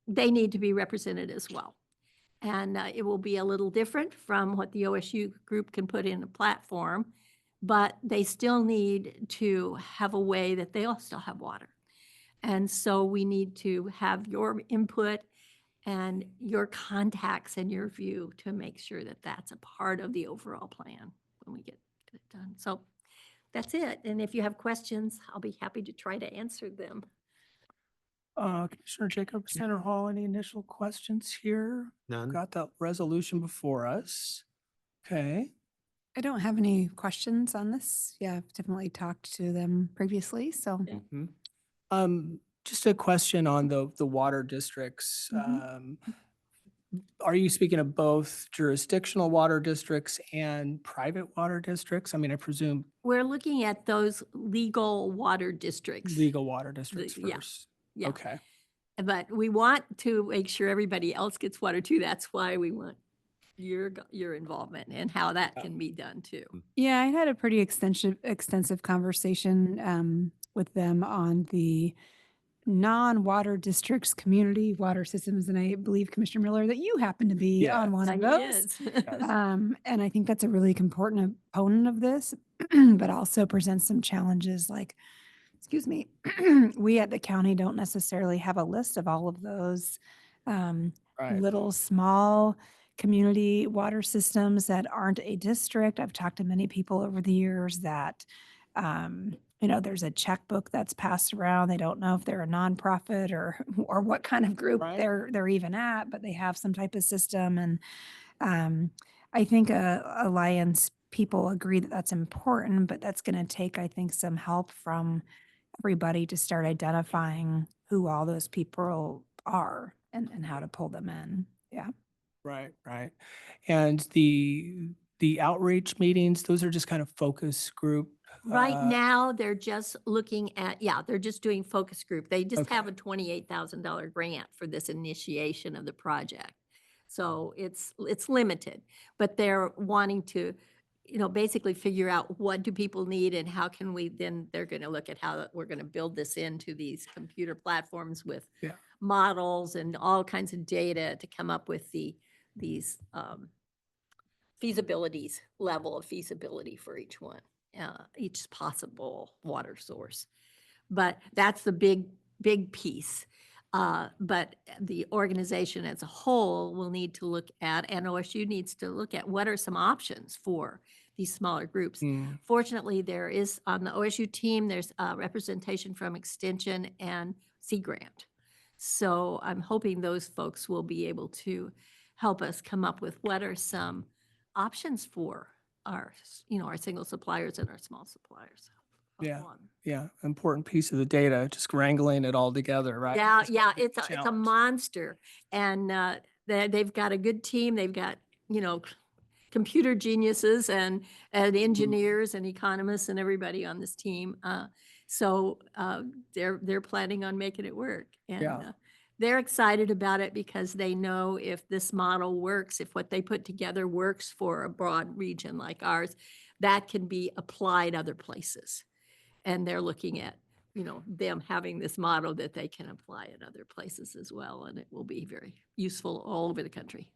they need to be represented as well. And it will be a little different from what the OSU group can put in a platform, but they still need to have a way that they all still have water. And so we need to have your input and your contacts and your view to make sure that that's a part of the overall plan when we get it done. So that's it. And if you have questions, I'll be happy to try to answer them. Commissioner Jacob, Senator Hall, any initial questions here? None? Got the resolution before us. Okay. I don't have any questions on this. Yeah, I've definitely talked to them previously, so. Just a question on the water districts. Mhm. Are you speaking of both jurisdictional water districts and private water districts? I mean, I presume We're looking at those legal water districts. legal water districts yeah, first. Yeah. Okay. But we want to make sure everybody else gets water too. That's why we want your involvement and how that can be done too. Yeah, I had a pretty extensive conversation with them on the non-water districts, community water systems, and I believe Commissioner Miller that you happen to be on one of He those. is. And I think that's a really important component of this, but also presents some challenges like, excuse me, we at the county don't necessarily have a list of all of those Right. little small community water systems that aren't a district. I've talked to many people over the years that, there's a checkbook that's passed around. They don't know if they're a nonprofit or what kind of group Right. they're even at, but they have some type of system. And I think Alliance people agree that that's important, but that's going to take, I think, some help from everybody to start identifying who all those people are and how to pull them in. Yeah. Right. Right. And the outreach meetings, those are just kind of focus group. Right now, they're just looking at, they're just doing focus group. They just Okay. have a $28,000 grant for this initiation of the project. So it's limited, but they're wanting to, basically figure out what do people need and how can we, then they're going to look at how we're going to build this into these computer platforms with Yeah. models and all kinds of data to come up with these feasibilities, level of feasibility for each one, each possible water source. But that's the big piece. But the organization as a whole will need to look at, and OSU needs to look at what are some options for these smaller groups. Fortunately, there is on the OSU team, there's representation from Extension and Sea Grant. So I'm hoping those folks will be able to help us come up with what are some options for our, our single suppliers and our small suppliers. of Yeah. water. Yeah. Important piece of the data, just wrangling it all together, right? Yeah, It's yeah, a big it's a challenge. monster. And they've got a good team. They've got, computer geniuses and engineers and economists and everybody on this team. So they're planning on making it work. And Yeah. they're excited about it because they know if this model works, if what they put together works for a broad region like ours, that can be applied other places. And they're looking at, them having this model that they can apply in other places as well. And it will be very useful all over the country.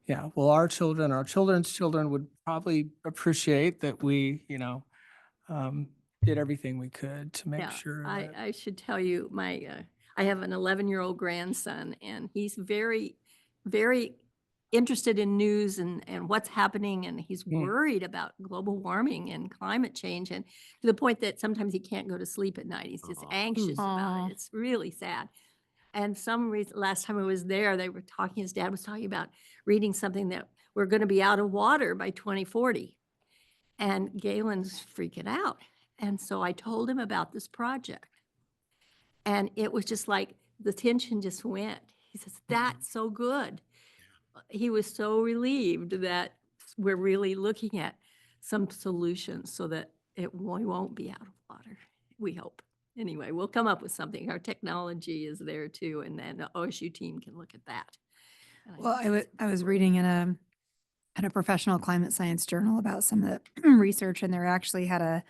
Yeah. Well, our children's children would probably appreciate that we, did everything we could to make Yeah, sure that. I should tell you, I have an 11-year-old grandson, and he's very, very interested in news and what's happening, and he's worried about global warming and climate change, and to the point that sometimes he can't go to sleep at night. He's just anxious about Aw. it. It's really sad. And some reason, last time I was there, they were talking, his dad was talking about reading something that we're going to be out of water by 2040. And Galen's freaking out. And so I told him about this project. And it was just like the tension just went. He says, that's so good. He was so relieved that we're really looking at some solutions so that we won't be out of water, we hope. Anyway, we'll come up with something. Our technology is there too, and then the OSU team can look at that. And Well, think that's I was important. reading in a professional climate science journal about some of the research, and there actually had a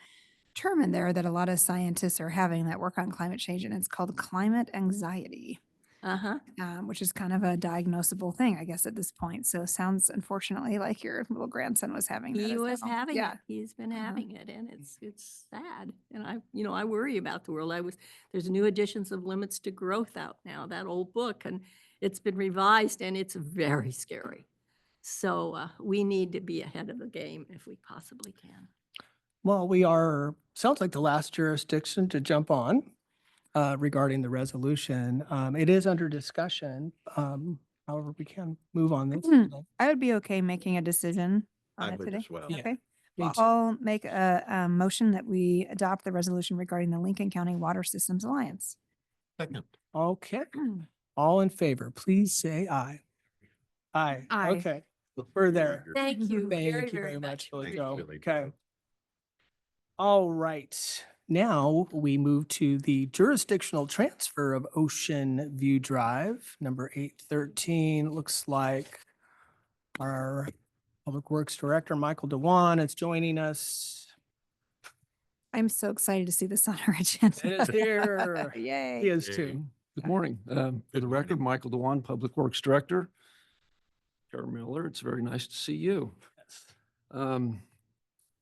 term in there that a lot of scientists are having that work on climate change, and it's called climate anxiety, Uh-huh. which is kind of a diagnosable thing, I guess, at this point. So sounds unfortunately like your little grandson was having that He as was well. having Yeah. it. He's been Uh-huh. having it, and it's sad. And I worry about the world. There's new editions of Limits to Growth out now, that old book, and it's been revised, and it's very scary. So we need to be ahead of the game if we possibly can. Well, sounds like the last jurisdiction to jump on regarding the resolution. It is under discussion. However, we can move on this. I would be okay making a decision on I it would today. as well. Yeah, Okay. me Well, too. I'll make a motion that we adopt the resolution regarding the Lincoln County Water Systems Alliance. Second. Okay, all in favor, please say aye. Aye. Aye. Okay, we're there. Thank you very, Thank you very very much, Billy Thanks, Joe. Billy. Okay. All right. Now we move to the jurisdictional transfer of Ocean View Drive, number 813. Looks like our Public Works Director, Michael Dewan, is joining us. I'm so excited to see this on our agenda. It is here. He Yay. is too. Good morning. For the record, Michael Dewan, Public Works Director. Karen Miller, it's very nice to see you.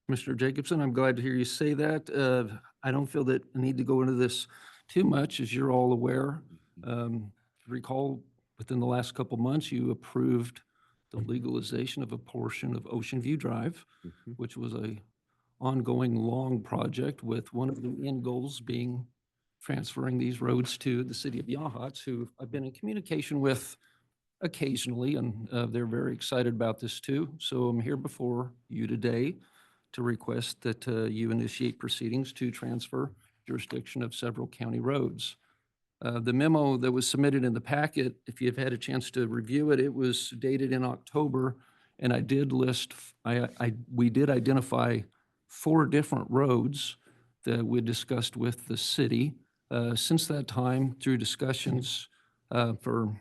Commissioner Jacobson, I'm glad to hear you say that. I don't feel that I need to go into this too much, as you're all aware. If you recall, within the last couple months, you approved the legalization of a portion of Ocean View Drive, which was a ongoing long project with one of the end goals being transferring these roads to the city of Yachats, who I've been in communication with occasionally, and they're very excited about this too. So I'm here before you today to request that you initiate proceedings to transfer jurisdiction of several county roads. The memo that was submitted in the packet, if you've had a chance to review it, it was dated in October, and I did list, we did identify 4 different roads that we discussed with the city. Since that time, through discussions for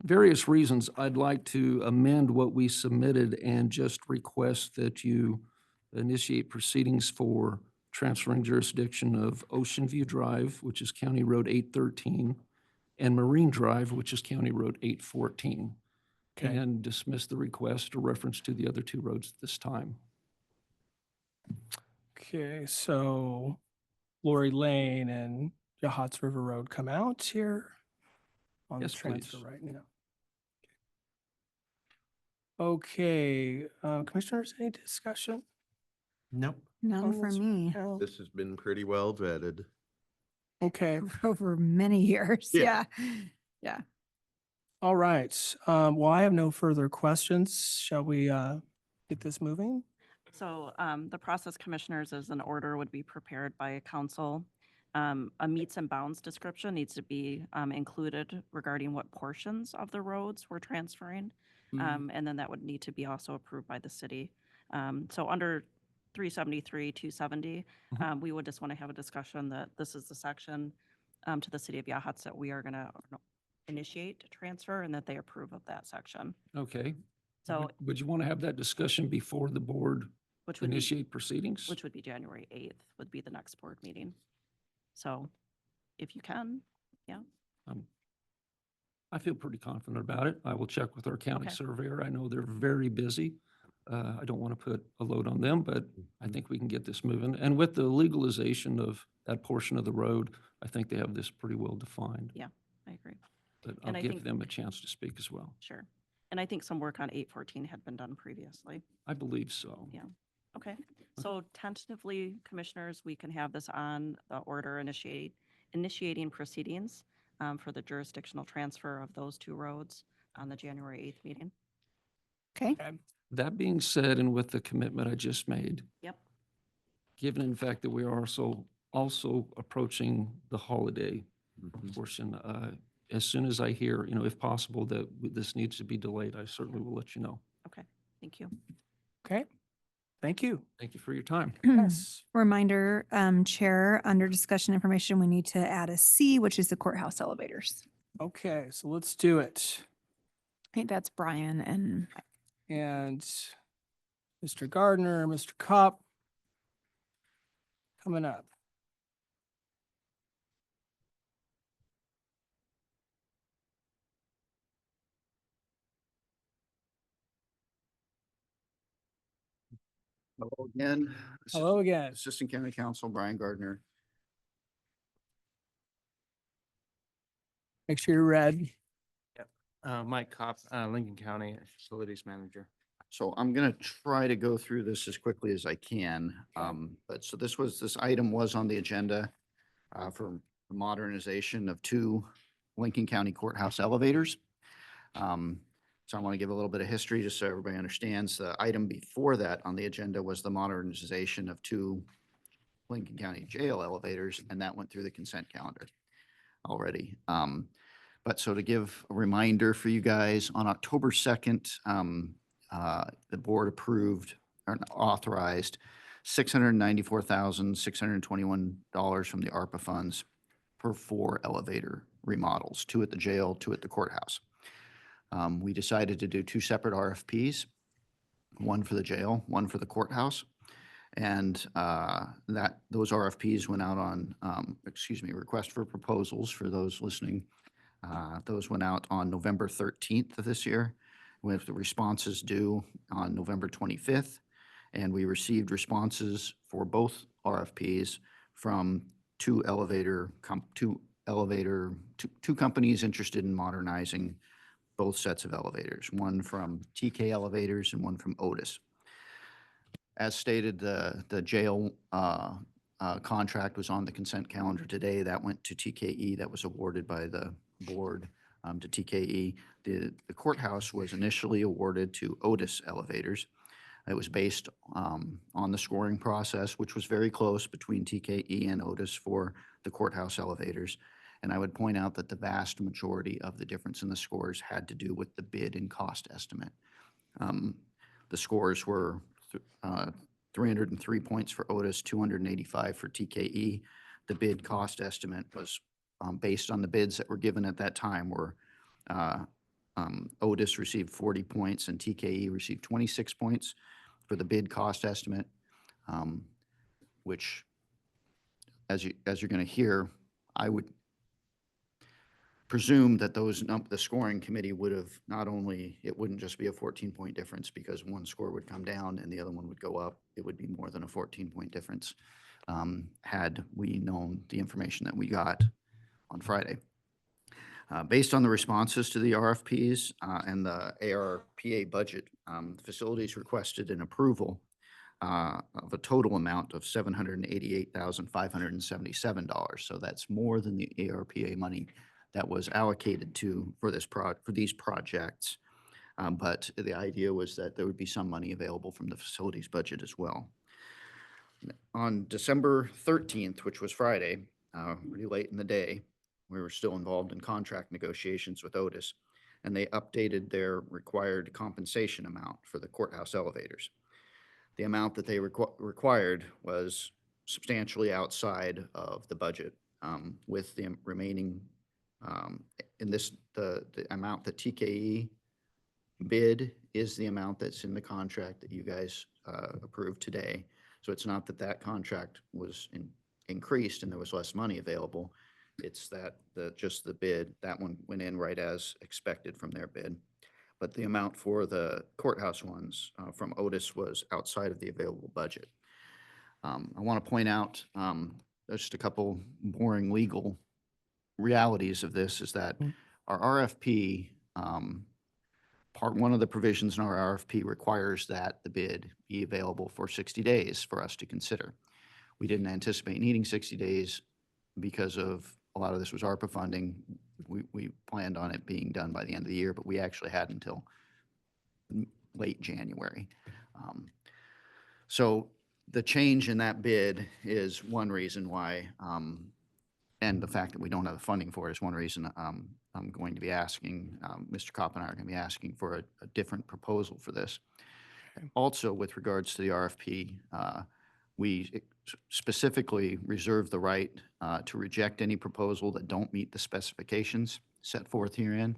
various reasons, I'd like to amend what we submitted and just request that you initiate proceedings for transferring jurisdiction of Ocean View Drive, which is County Road 813, and Marine Drive, which is County Road 814, Okay. and dismiss the request or reference to the other 2 roads at this time. Okay, so Lori Lane and Yachats River Road come out here on the Yes, transfer please. right now. Okay, commissioners, any discussion? Nope. None on for this? me. No? This has been pretty well vetted. Okay, Over many years. Yeah. Yeah. all right. Well, I have no further questions. Shall we get this moving? So the process, commissioners, is an order would be prepared by council. A meets and bounds description needs to be included regarding what portions of the roads we're transferring. And then that would need to be also approved by the city. So under 373, 270, we would just want to have a discussion that this is the section to the city of Yachats that we are going to initiate transfer and that they approve of that section. Okay. So Would you want to have that discussion before the board which would be, initiate proceedings? which would be January 8th would be the next board meeting. So if you can, yeah. I feel pretty confident about it. I will check with our county Okay. surveyor. I know they're very busy. I don't want to put a load on them, but I think we can get this moving. And with the legalization of that portion of the road, I think they have this pretty well defined. Yeah, I agree. But And I'll I give think- them a chance to speak as well. Sure. And I think some work on 814 had been done previously. I believe so. Yeah. Okay. So tentatively, commissioners, we can have this on the order initiating proceedings for the jurisdictional transfer of those 2 roads on the January 8th meeting. Okay. That being said, and with the commitment I just made, Yep. given the fact that we are also approaching the holiday Mhm. portion, as soon as I hear, if possible, that this needs to be delayed, I certainly will let you know. Okay. Thank you. Okay, thank you. Thank you for your time. Yes. Reminder, Chair, under discussion information, we need to add a C, which is the courthouse elevators. Okay, so let's do it. I think that's Brian and And Mr. Gardner, Mr. Kopp, coming up. Hello again. Hello again. Assistant County Counsel Brian Gardner. Make sure you're red. Mike Kopp, Lincoln County Facilities Manager. So I'm going to try to go through this as quickly as I can. Okay. But so this item was on the agenda for modernization of 2 Lincoln County Courthouse elevators. So I want to give a little bit of history just so everybody understands. The item before that on the agenda was the modernization of 2 Lincoln County jail elevators, and that went through the consent calendar already. But so to give a reminder for you guys, on October 2nd, the board approved or authorized $694,621 from the ARPA funds for 4 elevator remodels, 2 at the jail, 2 at the courthouse. We decided to do 2 separate RFPs, one for the jail, one for the courthouse. And those RFPs went out on, request for proposals for those listening. Those went out on November 13th of this year, with the responses due on November 25th. And we received responses for both RFPs from 2 companies interested in modernizing both sets of elevators, one from TK Elevators and one from Otis. As stated, the jail contract was on the consent calendar today. That went to TKE. That was awarded by the board to TKE. The courthouse was initially awarded to Otis Elevators. It was based on the scoring process, which was very close between TKE and Otis for the courthouse elevators. And I would point out that the vast majority of the difference in the scores had to do with the bid and cost estimate. The scores were 303 points for Otis, 285 for TKE. The bid cost estimate was based on the bids that were given at that time were Otis received 40 points and TKE received 26 points for the bid cost estimate, which, as you're going to hear, I would presume that the scoring committee would have not only, it wouldn't just be a 14-point difference because one score would come down and the other one would go up. It would be more than a 14-point difference had we known the information that we got on Friday. Based on the responses to the RFPs and the ARPA budget, facilities requested an approval of a total amount of $788,577. So that's more than the ARPA money that was allocated for these projects. But the idea was that there would be some money available from the facilities budget as well. On December 13th, which was Friday, pretty late in the day, we were still involved in contract negotiations with Otis, and they updated their required compensation amount for the courthouse elevators. The amount that they required was substantially outside of the budget, with the remaining the amount that TKE bid is the amount that's in the contract that you guys approved today. So it's not that contract was increased and there was less money available. It's that just the bid, that one went in right as expected from their bid. But the amount for the courthouse ones from Otis was outside of the available budget. I want to point out just a couple boring legal realities of this is that our RFP, one of the provisions in our RFP requires that the bid be available for 60 days for us to consider. We didn't anticipate needing 60 days because of a lot of this was ARPA funding. We planned on it being done by the end of the year, but we actually had until late January. So the change in that bid is one reason why, and the fact that we don't have the funding for it is one reason I'm going to be asking, Mr. Kopp and I are going to be asking for a different proposal for this. Also, with regards to the RFP, we specifically reserve the right to reject any proposal that don't meet the specifications. set forth herein.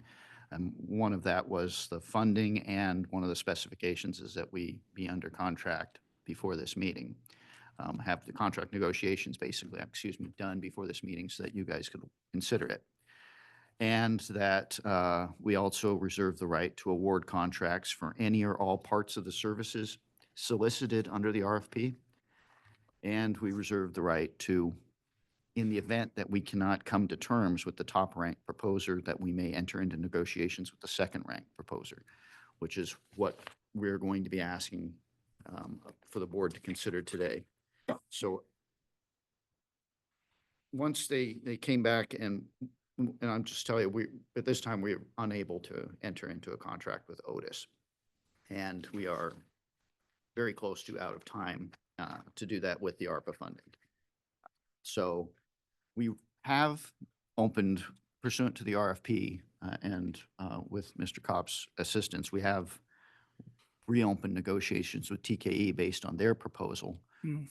One of that was the funding, and one of the specifications is that we be under contract before this meeting. Have the contract negotiations basically, done before this meeting so that you guys could consider it. And that we also reserve the right to award contracts for any or all parts of the services solicited under the RFP. And we reserve the right to, in the event that we cannot come to terms with the top ranked proposer, that we may enter into negotiations with the second ranked proposer, which is what we're going to be asking for the board to consider today. So once they came back and I'm just telling you, at this time, we're unable to enter into a contract with Otis. And we are very close to out of time to do that with the ARPA funding. So we have opened pursuant to the RFP and with Mr. Kopp's assistance, we have reopened negotiations with TKE based on their proposal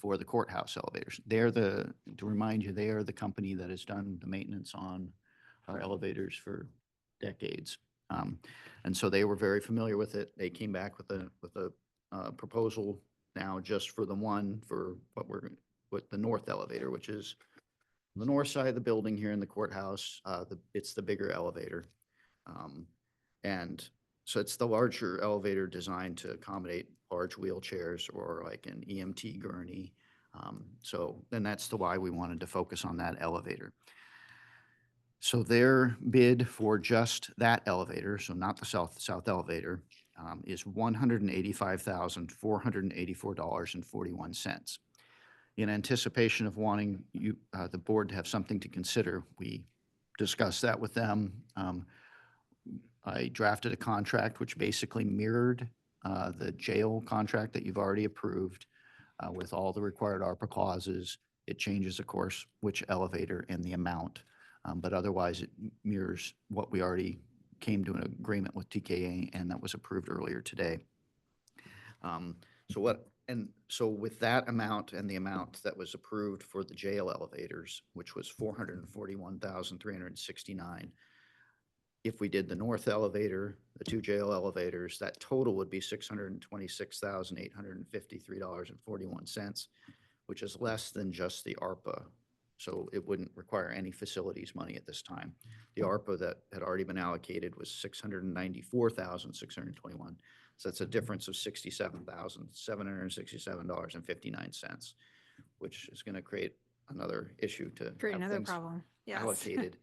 for the courthouse elevators. To remind you, they are the company that has done the maintenance on our elevators for decades. And so they were very familiar with it. They came back with a proposal now just for the one for what the north elevator, which is the north side of the building here in the courthouse. It's the bigger elevator. And so it's the larger elevator designed to accommodate large wheelchairs or like an EMT gurney. So then that's the why we wanted to focus on that elevator. So their bid for just that elevator, so not the south elevator, is $185,484.41. In anticipation of wanting the board to have something to consider, we discussed that with them. I drafted a contract which basically mirrored the jail contract that you've already approved with all the required ARPA clauses. It changes, of course, which elevator and the amount. But otherwise, it mirrors what we already came to an agreement with TKA, and that was approved earlier today. So with that amount and the amount that was approved for the jail elevators, which was $441,369, if we did the north elevator, the two jail elevators, that total would be $626,853.41, which is less than just the ARPA. So it wouldn't require any facilities money at this time. The ARPA that had already been allocated was $694,621. So that's a difference of $67,767.59, which is going to create another issue to Create have another things problem. Yes. allocated.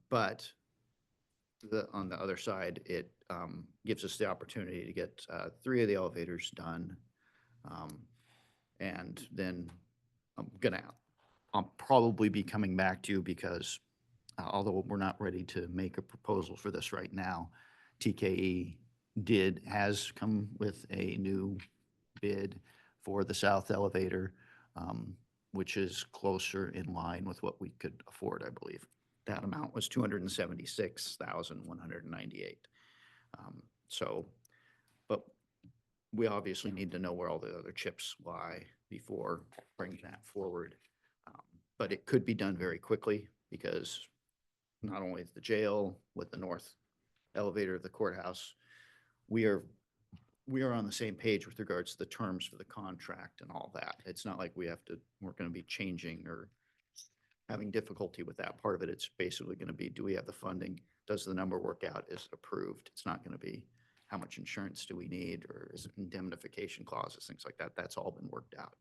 But on the other side, it gives us the opportunity to get 3 of the elevators done. And then I'll probably be coming back to you because although we're not ready to make a proposal for this right now, TKE has come with a new bid for the south elevator, which is closer in line with what we could afford, I believe. That amount was $276,198. But we obviously need to know where all the other chips lie before bringing that forward. But it could be done very quickly because not only the jail with the north elevator of the courthouse, we are on the same page with regards to the terms for the contract and all that. It's not like we're going to be changing or having difficulty with that part of it. It's basically going to be, do we have the funding? Does the number work out? Is it approved? It's not going to be how much insurance do we need, or is it indemnification clauses, things like that. That's all been worked out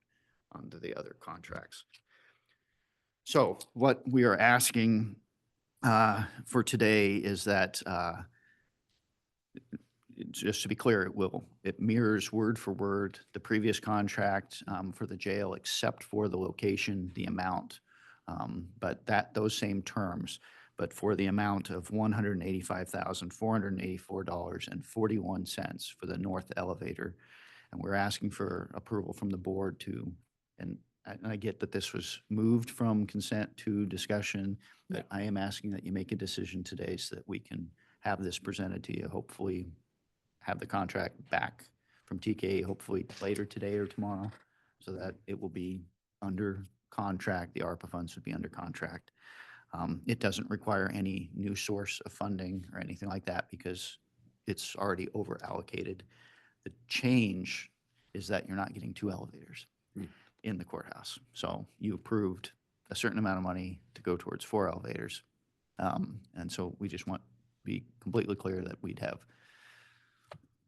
under the other contracts. So what we are asking for today is that, just to be clear, it mirrors word for word the previous contract for the jail, except for the location, the amount, but those same terms, but for the amount of $185,484.41 for the north elevator. And we're asking for approval from the board and I get that this was moved from consent to discussion, but I am asking that you make a decision today so that we can have this presented to you, hopefully have the contract back from TKA, hopefully later today or tomorrow, so that it will be under contract. The ARPA funds would be under contract. It doesn't require any new source of funding or anything like that because it's already over allocated. The change is that you're not getting 2 elevators in the courthouse. So you approved a certain amount of money to go towards 4 elevators. And so we just want to be completely clear that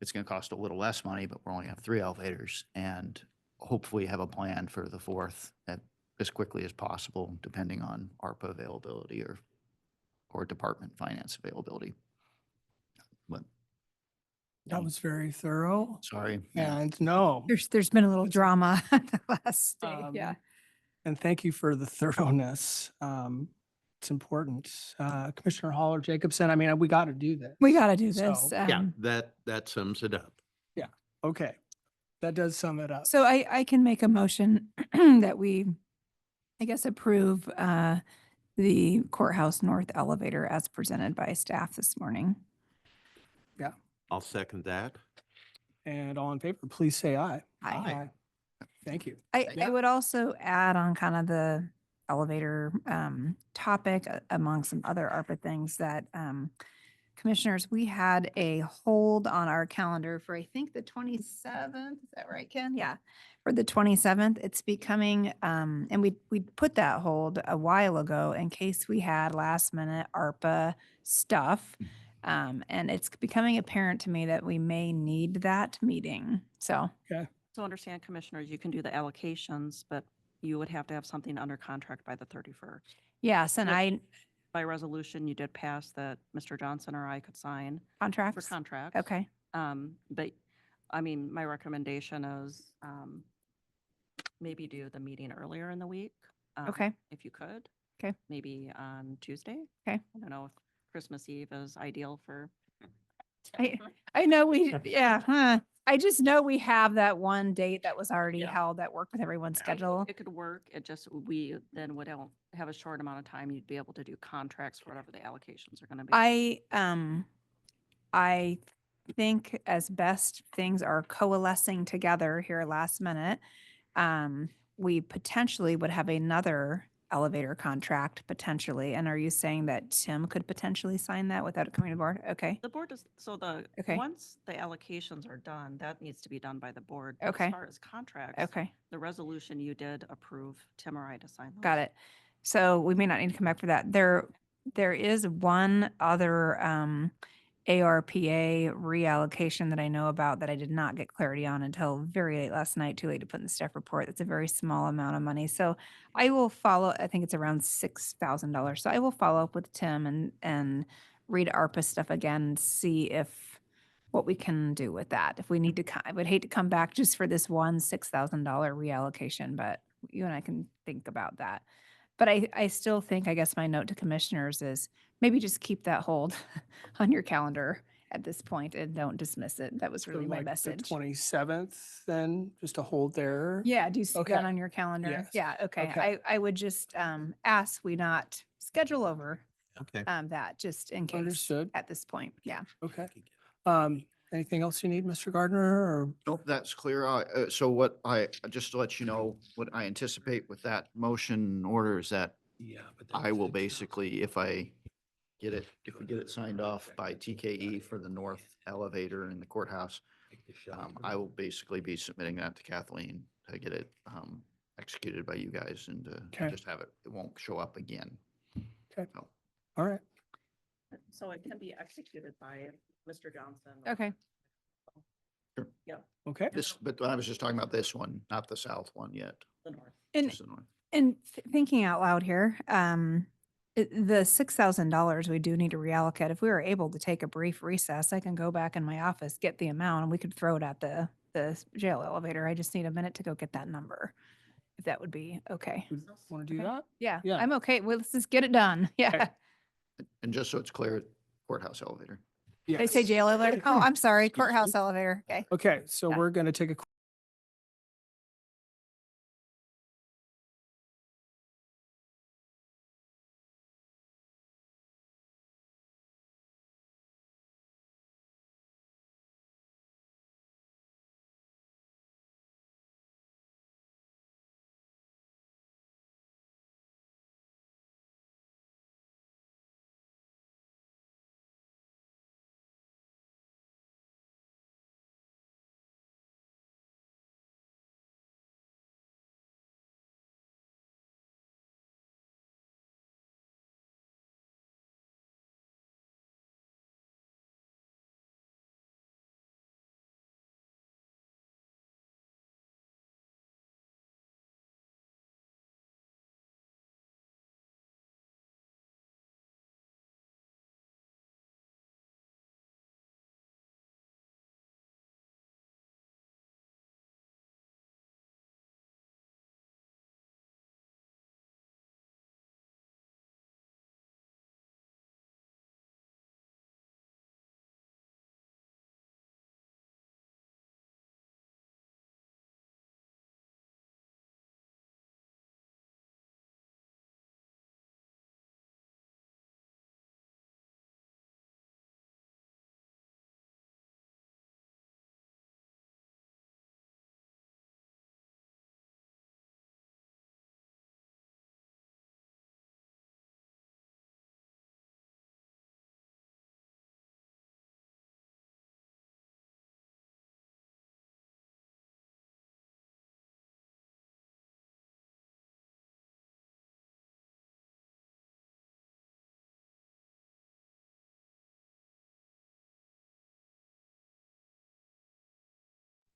it's going to cost a little less money, but we're only going to have 3 elevators and hopefully have a plan for the 4th as quickly as possible, depending on ARPA availability or department finance availability. But That was very thorough. sorry. Yeah. And no, There's been a little drama the last day, yeah. and thank you for the thoroughness. It's important. Commissioner Hall or Jacobson, I mean, we got to do this. We got to do this. So, Yeah, that sums it up. okay. That does sum it up. So I can make a motion that we, I guess, approve the courthouse north elevator as presented by staff this morning. I'll second that. And all in favor, please say aye. Aye. Thank you. I Yeah. would also add on kind of the elevator topic among some other ARPA things that commissioners, we had a hold on our calendar for, I think, the 27th. Is that right, Ken? Yeah. For the 27th, it's becoming, and we put that hold a while ago in case we had last minute ARPA stuff. And it's becoming apparent to me that we may need that meeting. So, So understand, commissioners, you can do the allocations, but you would have to have something under contract by the 31st. yes, and Which- By resolution, you did pass that Mr. Johnson or I could sign for contracts. contracts. Okay. But, I mean, my recommendation is maybe do the meeting earlier in the week. Okay. If you could. Okay. Maybe on Tuesday. Okay. I don't know if Christmas Eve is ideal for. I know we, yeah, huh. I just know we have that one date that was already Yeah. held that worked with everyone's schedule. It could work. It just, we then would have a short amount of time. You'd be able to do contracts for whatever the allocations are going to be. I think as best things are coalescing together here last minute, we potentially would have another elevator contract potentially. And are you saying that Tim could potentially sign that without it coming to board? Okay. The board is, so Okay. once the allocations are done, that needs to be done by the board. But Okay. As far as contracts. Okay. The resolution you did approve Tim or I to sign those. Got it. So we may not need to come back for that. There is one other ARPA reallocation that I know about that I did not get clarity on until very late last night, too late to put in the staff report. It's a very small amount of money. So I will follow, I think it's around $6,000. So I will follow up with Tim and read ARPA stuff again and see if what we can do with that. If we need to, I would hate to come back just for this one $6,000 reallocation, but you and I can think about that. But I still think, I guess my note to commissioners is maybe just keep that hold on your calendar at this point and don't dismiss it. That was So really my like the message. 27th, then just a hold there. Yeah, do you see Okay. that on your calendar? Yes. Yeah, okay. Okay. I would just ask we not schedule over Okay. that just in case Understood. at this point. Yeah. Okay. Anything else you need, Mr. Gardner, or? Nope, that's clear. So just to let you know, what I anticipate with that motion order is that I will basically, if we get it signed off by TKE for the north elevator in the courthouse, I will basically be submitting that to Kathleen to get it executed by you guys and Okay. just have it, it won't show up again. Okay. So, All right. So it can be executed by Mr. Johnson. Okay. Okay. but I was just talking about this one, not the south one yet. The north. And just the north. thinking out loud here, the $6,000 we do need to reallocate. If we were able to take a brief recess, I can go back in my office, get the amount, and we could throw it at the jail elevator. I just need a minute to go get that number, if that would be okay. Want to do Okay. that? Yeah, Yeah. I'm okay. Well, let's just get it done. Yeah. And just so it's clear, courthouse elevator. They say Yes. jail elevator. Oh, I'm sorry. Courthouse elevator. Okay. Okay, so Yeah. we're going to take a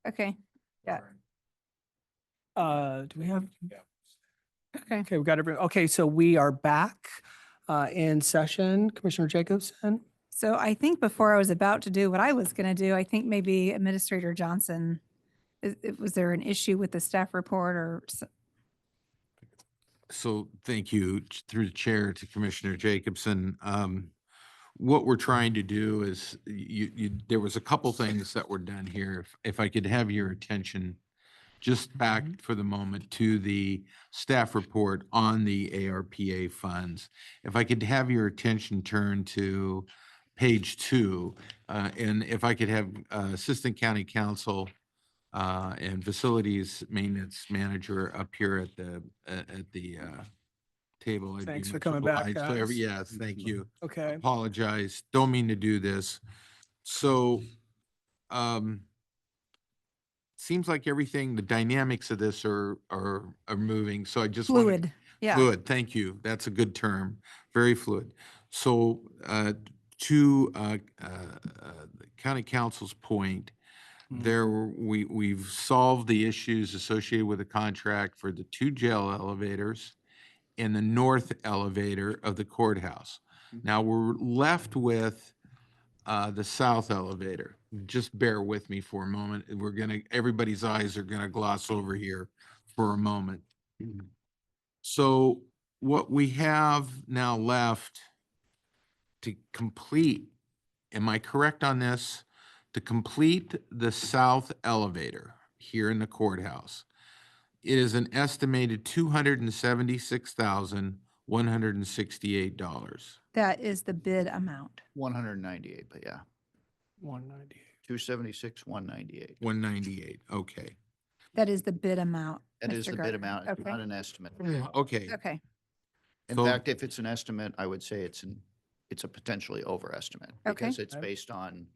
Okay, yeah. Do we have? Okay. Okay, we got okay, so we are back in session. Commissioner Jacobson? So I think before I was about to do what I was going to do, I think maybe Administrator Johnson, was there an issue with the staff report or? So thank you through the chair to Commissioner Jacobson. What we're trying to do is there was a couple things that were done here. If I could have your attention just back for the moment to the staff report on the ARPA funds. If I could have your attention turned to page 2, and if I could have Assistant County Counsel and Facilities Maintenance Manager up here at the table. I'd be Thanks for much coming back, obliged. guys. Yes, thank you. Okay. Apologize. Don't mean to do this. So, seems like everything, the dynamics of this are moving. So I just want Fluid, yeah. Fluid, thank you. That's a good term. Very fluid. So, to the county council's point, we've solved the issues associated with the contract for the 2 jail elevators and the north elevator of the courthouse. Now we're left with the south elevator. Just bear with me for a moment. Everybody's eyes are gonna gloss over here for a moment. So what we have now left to complete, am I correct on this? To complete the south elevator here in the courthouse, it is an estimated $276,168. That is the bid amount. 198, but yeah, 198. 276, 198. 198, okay. That is the bid amount. That is Mr. the Gardner. bid amount, it's Okay. not an estimate. Okay, Okay, In So- fact, if it's an estimate, I would say it's a potentially overestimate. Okay. Because it's based on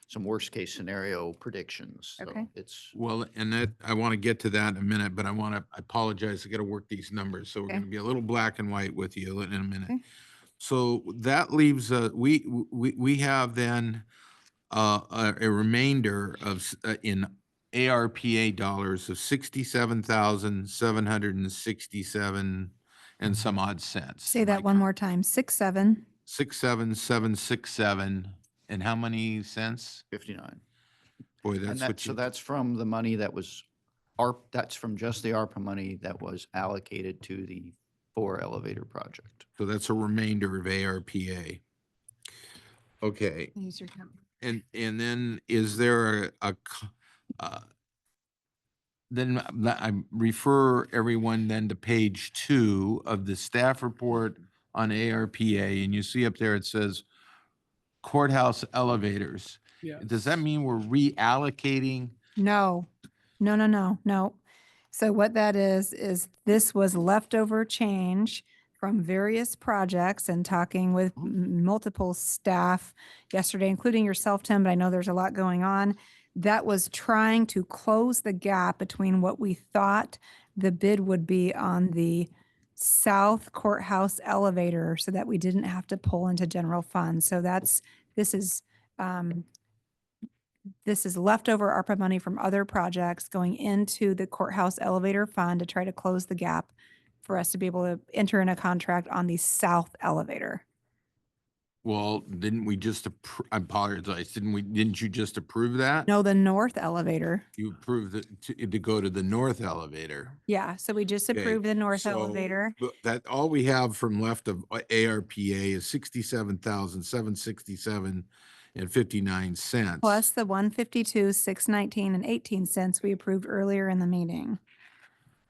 some worst-case scenario predictions. So Okay. it's, well, and that, I want to get to that in a minute, but I apologize, I got to work these numbers, so we're Okay. going to be a little black and white with you in a minute. Okay. So that leaves, we have then a remainder of, in ARPA dollars of 67,767 and some odd cents. say that one more time. 67. 67,767, and how many cents? 59. Boy, And that's that, what so you, that's from the money that was, that's from just the ARPA money that was allocated to the 4 elevator project. so that's a remainder of ARPA. Okay, Use your pen. and then is there then I refer everyone then to page 2 of the staff report on ARPA, and you see up there, it says courthouse elevators. Yeah. Does that mean we're reallocating? No, no. So what that is this was leftover change from various projects and talking with multiple staff yesterday, including yourself, Tim, but I know there's a lot going on. That was trying to close the gap between what we thought the bid would be on the south courthouse elevator so that we didn't have to pull into general fund. So this is leftover ARPA money from other projects going into the courthouse elevator fund to try to close the gap for us to be able to enter in a contract on the south elevator. Well, didn't we just, I apologize, didn't you just approve that? No, the north elevator. You approved it to go to the north elevator. Yeah, so we just Okay, approved the north so elevator. That, all we have from left of ARPA is 67,767 and 59 cents. Plus the 152, 619 and 18 cents we approved earlier in the meeting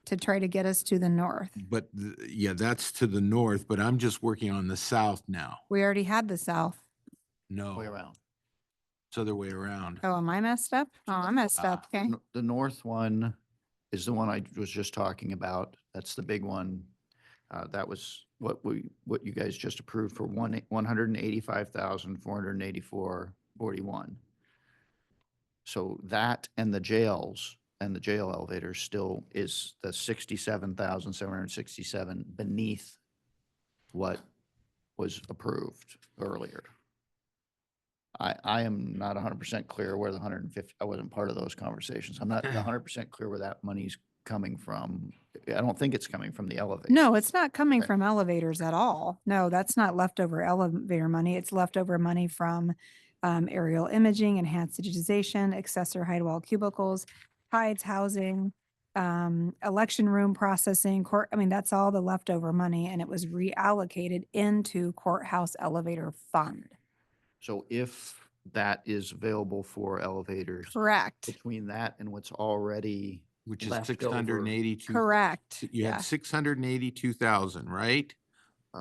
to try to get us to the north. But, yeah, that's to the north, but I'm just working on the south now. We already had the south. No, Way around. it's other way around. Oh, am I messed up? Oh, I messed up. Okay. The north one is the one I was just talking about. That's the big one. That was what you guys just approved for 185,484.41. So that and the jails and the jail elevator still is the 67,767 beneath what was approved earlier. I am not 100% clear where the 150, I wasn't part of those conversations. I'm not 100% clear where that money's coming from. I don't think it's coming from the elevator. No, it's not coming Right. from elevators at all. No, that's not leftover elevator money. It's leftover money from aerial imaging, enhanced digitization, accessor height wall cubicles, tides housing, election room processing, court. I mean, that's all the leftover money, and it was reallocated into courthouse elevator fund. So if that is available for elevators, Correct. between that and what's already Which is left 682. Correct. You Yeah. had 682,000, right?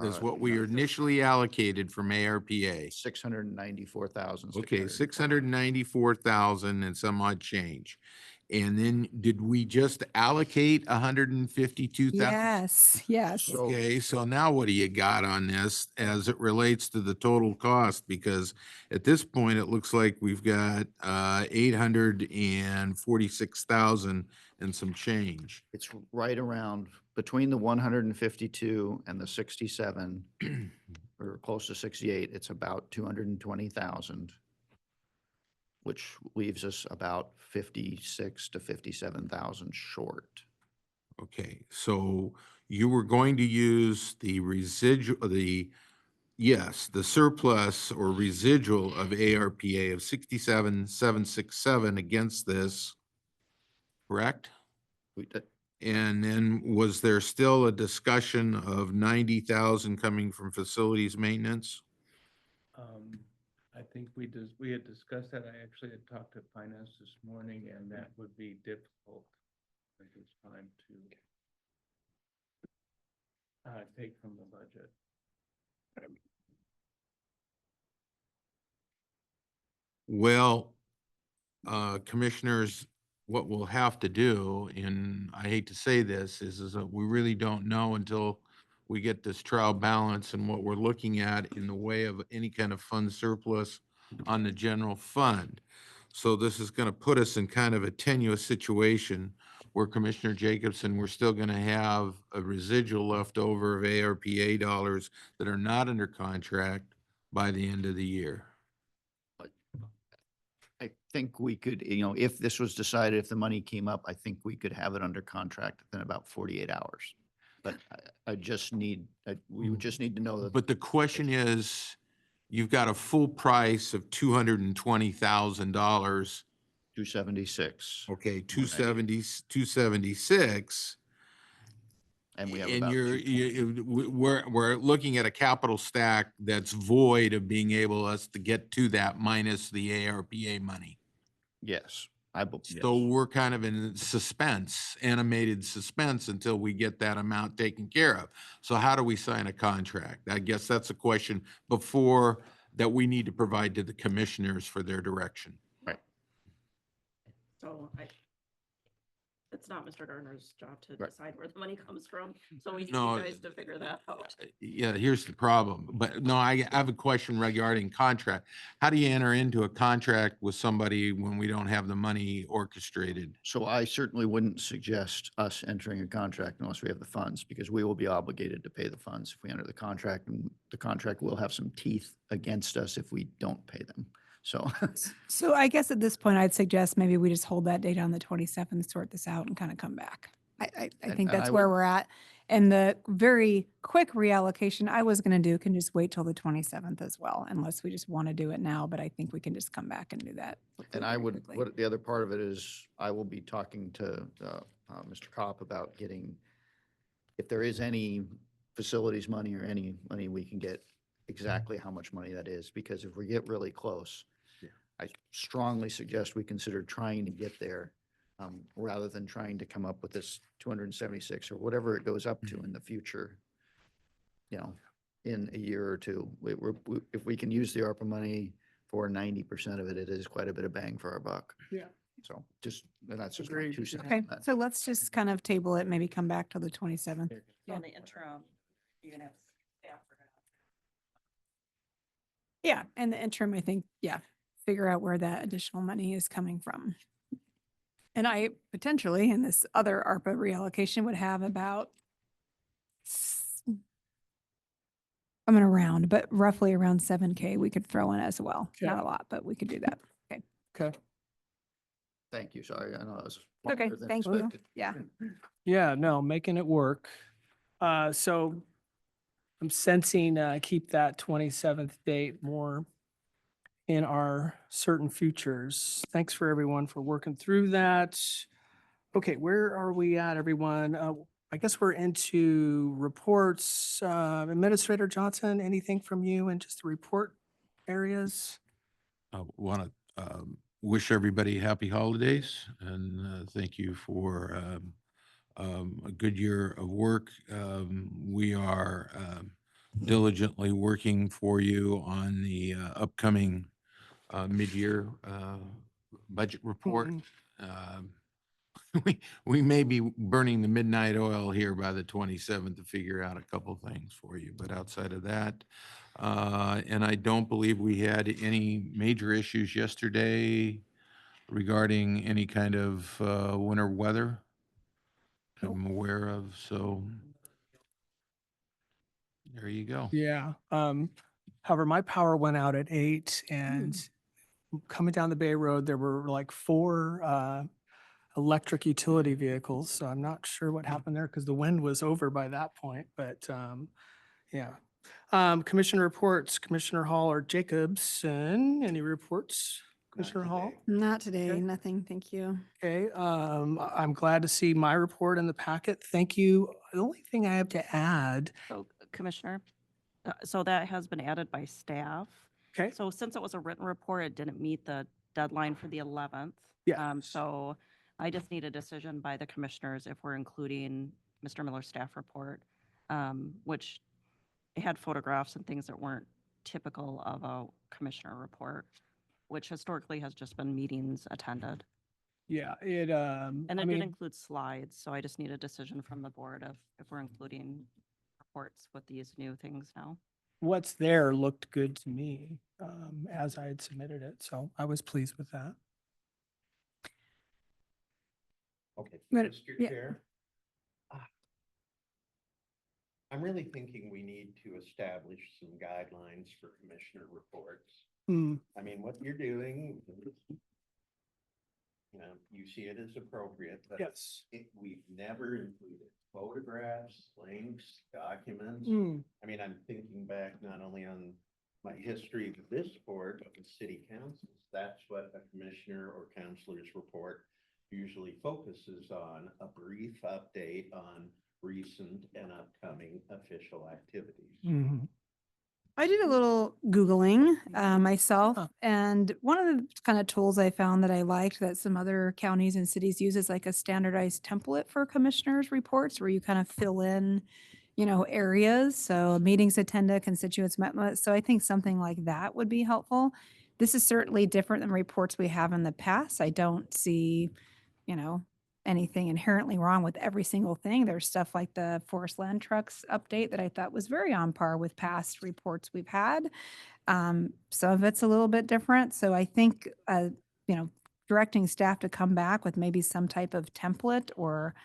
That's what we initially allocated from ARPA. 694,000. Okay, 694,000 and some odd change. And then did we just allocate 152,000? Yes. Yes. Okay, so now what do you got on this as it relates to the total cost? Because at this point, it looks like we've got 846,000 and some change. It's right around between the 152 and the 67, or close to 68. It's about 220,000, which leaves us about 56 to 57,000 short. Okay, so you were going to use the residual, yes, the surplus or residual of ARPA of 67,767 against this, correct? And then was there still a discussion of 90,000 coming from facilities maintenance? I think we had discussed that. I actually had talked to finance this morning, and that would be difficult at this time to take from the budget. Well, commissioners, what we'll have to do, and I hate to say this, is that we really don't know until we get this trial balance and what we're looking at in the way of any kind of fund surplus on the general fund. So this is going to put us in kind of a tenuous situation where Commissioner Jacobson, we're still going to have a residual left over of ARPA dollars that are not under contract by the end of the year. I think we could, if this was decided, if the money came up, I think we could have it under contract within about 48 hours. But I just need, we would just need to know that. But the question is, you've got a full price of $220,000. 276. Okay, 276. And we have And about we're looking at a capital stack that's void of being able us to get to that minus the ARPA money. Yes, So we're kind of in suspense, animated suspense until we get that amount taken care of. So how do we sign a contract? I guess that's a question before that we need to provide to the commissioners for their direction. Right. So it's not Mr. Gardner's job to Right. decide where the money comes from. So we need No, you guys to figure that out. Yeah, here's the problem. But no, I have a question regarding contract. How do you enter into a contract with somebody when we don't have the money orchestrated? So I certainly wouldn't suggest us entering a contract unless we have the funds, because we will be obligated to pay the funds if we enter the contract, and the contract will have some teeth against us if we don't pay them. So So I guess at this point, I'd suggest maybe we just hold that date on the 27th, sort this out and kind of come back. I And- think and that's I where would- we're at. And the very quick reallocation I was going to do can just wait till the 27th as well, unless we just want to do it now, but I think we can just come back and do that. hopefully And I very would, quickly. what, the other part of it is, I will be talking to Mr. Kopp about getting, if there is any facilities money or any money we can get, exactly how much money that is, because if we get really close, I strongly suggest we consider trying to get there, rather than trying to come up with this 276 or whatever it goes up to in the future, in a year or two. If we can use the ARPA money for 90% of it, it is quite a bit of bang for our buck. Yeah. So and that's just my Agreed. 2 cents Okay, on that. so let's just kind of table it, maybe come back till the 27th. So in the interim, you're gonna have staff. Yeah, in the interim, I think, yeah, figure out where that additional money is coming from. And I potentially, in this other ARPA reallocation, would have about I'm gonna round, but roughly around 7K we could throw in as well. Not Okay. a lot, but we could do that. Okay. Okay. Thank you. Sorry, I know that was. Okay, longer than thank you. expected. Yeah. Yeah, no, making it work. So I'm sensing, keep that 27th date more in our certain futures. Thanks for everyone for working through that. Okay, where are we at, everyone? I guess we're into reports. Administrator Johnson, anything from you in just the report areas? I want to wish everybody happy holidays and thank you for a good year of work. We are diligently working for you on the upcoming mid-year budget report. Mhm. Um, we may be burning the midnight oil here by the 27th to figure out a couple things for you, but outside of that, and I don't believe we had any major issues yesterday regarding any kind of winter weather I'm aware of, so there you go. Yeah. However, my power went out at 8 and coming down the Bay Road, there were like 4 electric utility vehicles. So I'm not sure what happened there because the wind was over by that point, but yeah. Commissioner reports, Commissioner Hall or Jacobson, any reports? Commissioner Hall? Not today, Okay. nothing. Thank you. Okay, I'm glad to see my report in the packet. Thank you. The only thing I have to add, So Commissioner, so that has been added by staff. okay, So since it was a written report, it didn't meet the deadline for the 11th. yeah, So I just need a decision by the commissioners if we're including Mr. Miller's staff report, which had photographs and things that weren't typical of a commissioner report, which historically has just been meetings attended. yeah, And I it did mean, include slides, so I just need a decision from the board of if we're including reports with these new things now. what's there looked good to me, as I had submitted it, so I was pleased with that. Okay, But- Mr. yeah. Chair. I'm really thinking we need to establish some guidelines for commissioner reports. Hmm, I mean, what you're doing, you see it as appropriate, but yes. we've never included photographs, links, documents. Hmm, I mean, I'm thinking back not only on my history of this board, but with city councils. That's what a commissioner or councilor's report usually focuses on, a brief update on recent and upcoming official activities. mhm. I did a little Googling myself, Huh. and one of the kind of tools I found that I liked that some other counties and cities use is like a standardized template for commissioners' reports where you kind of fill in, areas. So meetings attended, constituents met. So I think something like that would be helpful. This is certainly different than reports we have in the past. I don't see, anything inherently wrong with every single thing. There's stuff like the forest land trucks update that I thought was very on par with past reports we've had. Some of it's a little bit different. So I think, directing staff to come back with maybe some type of template or,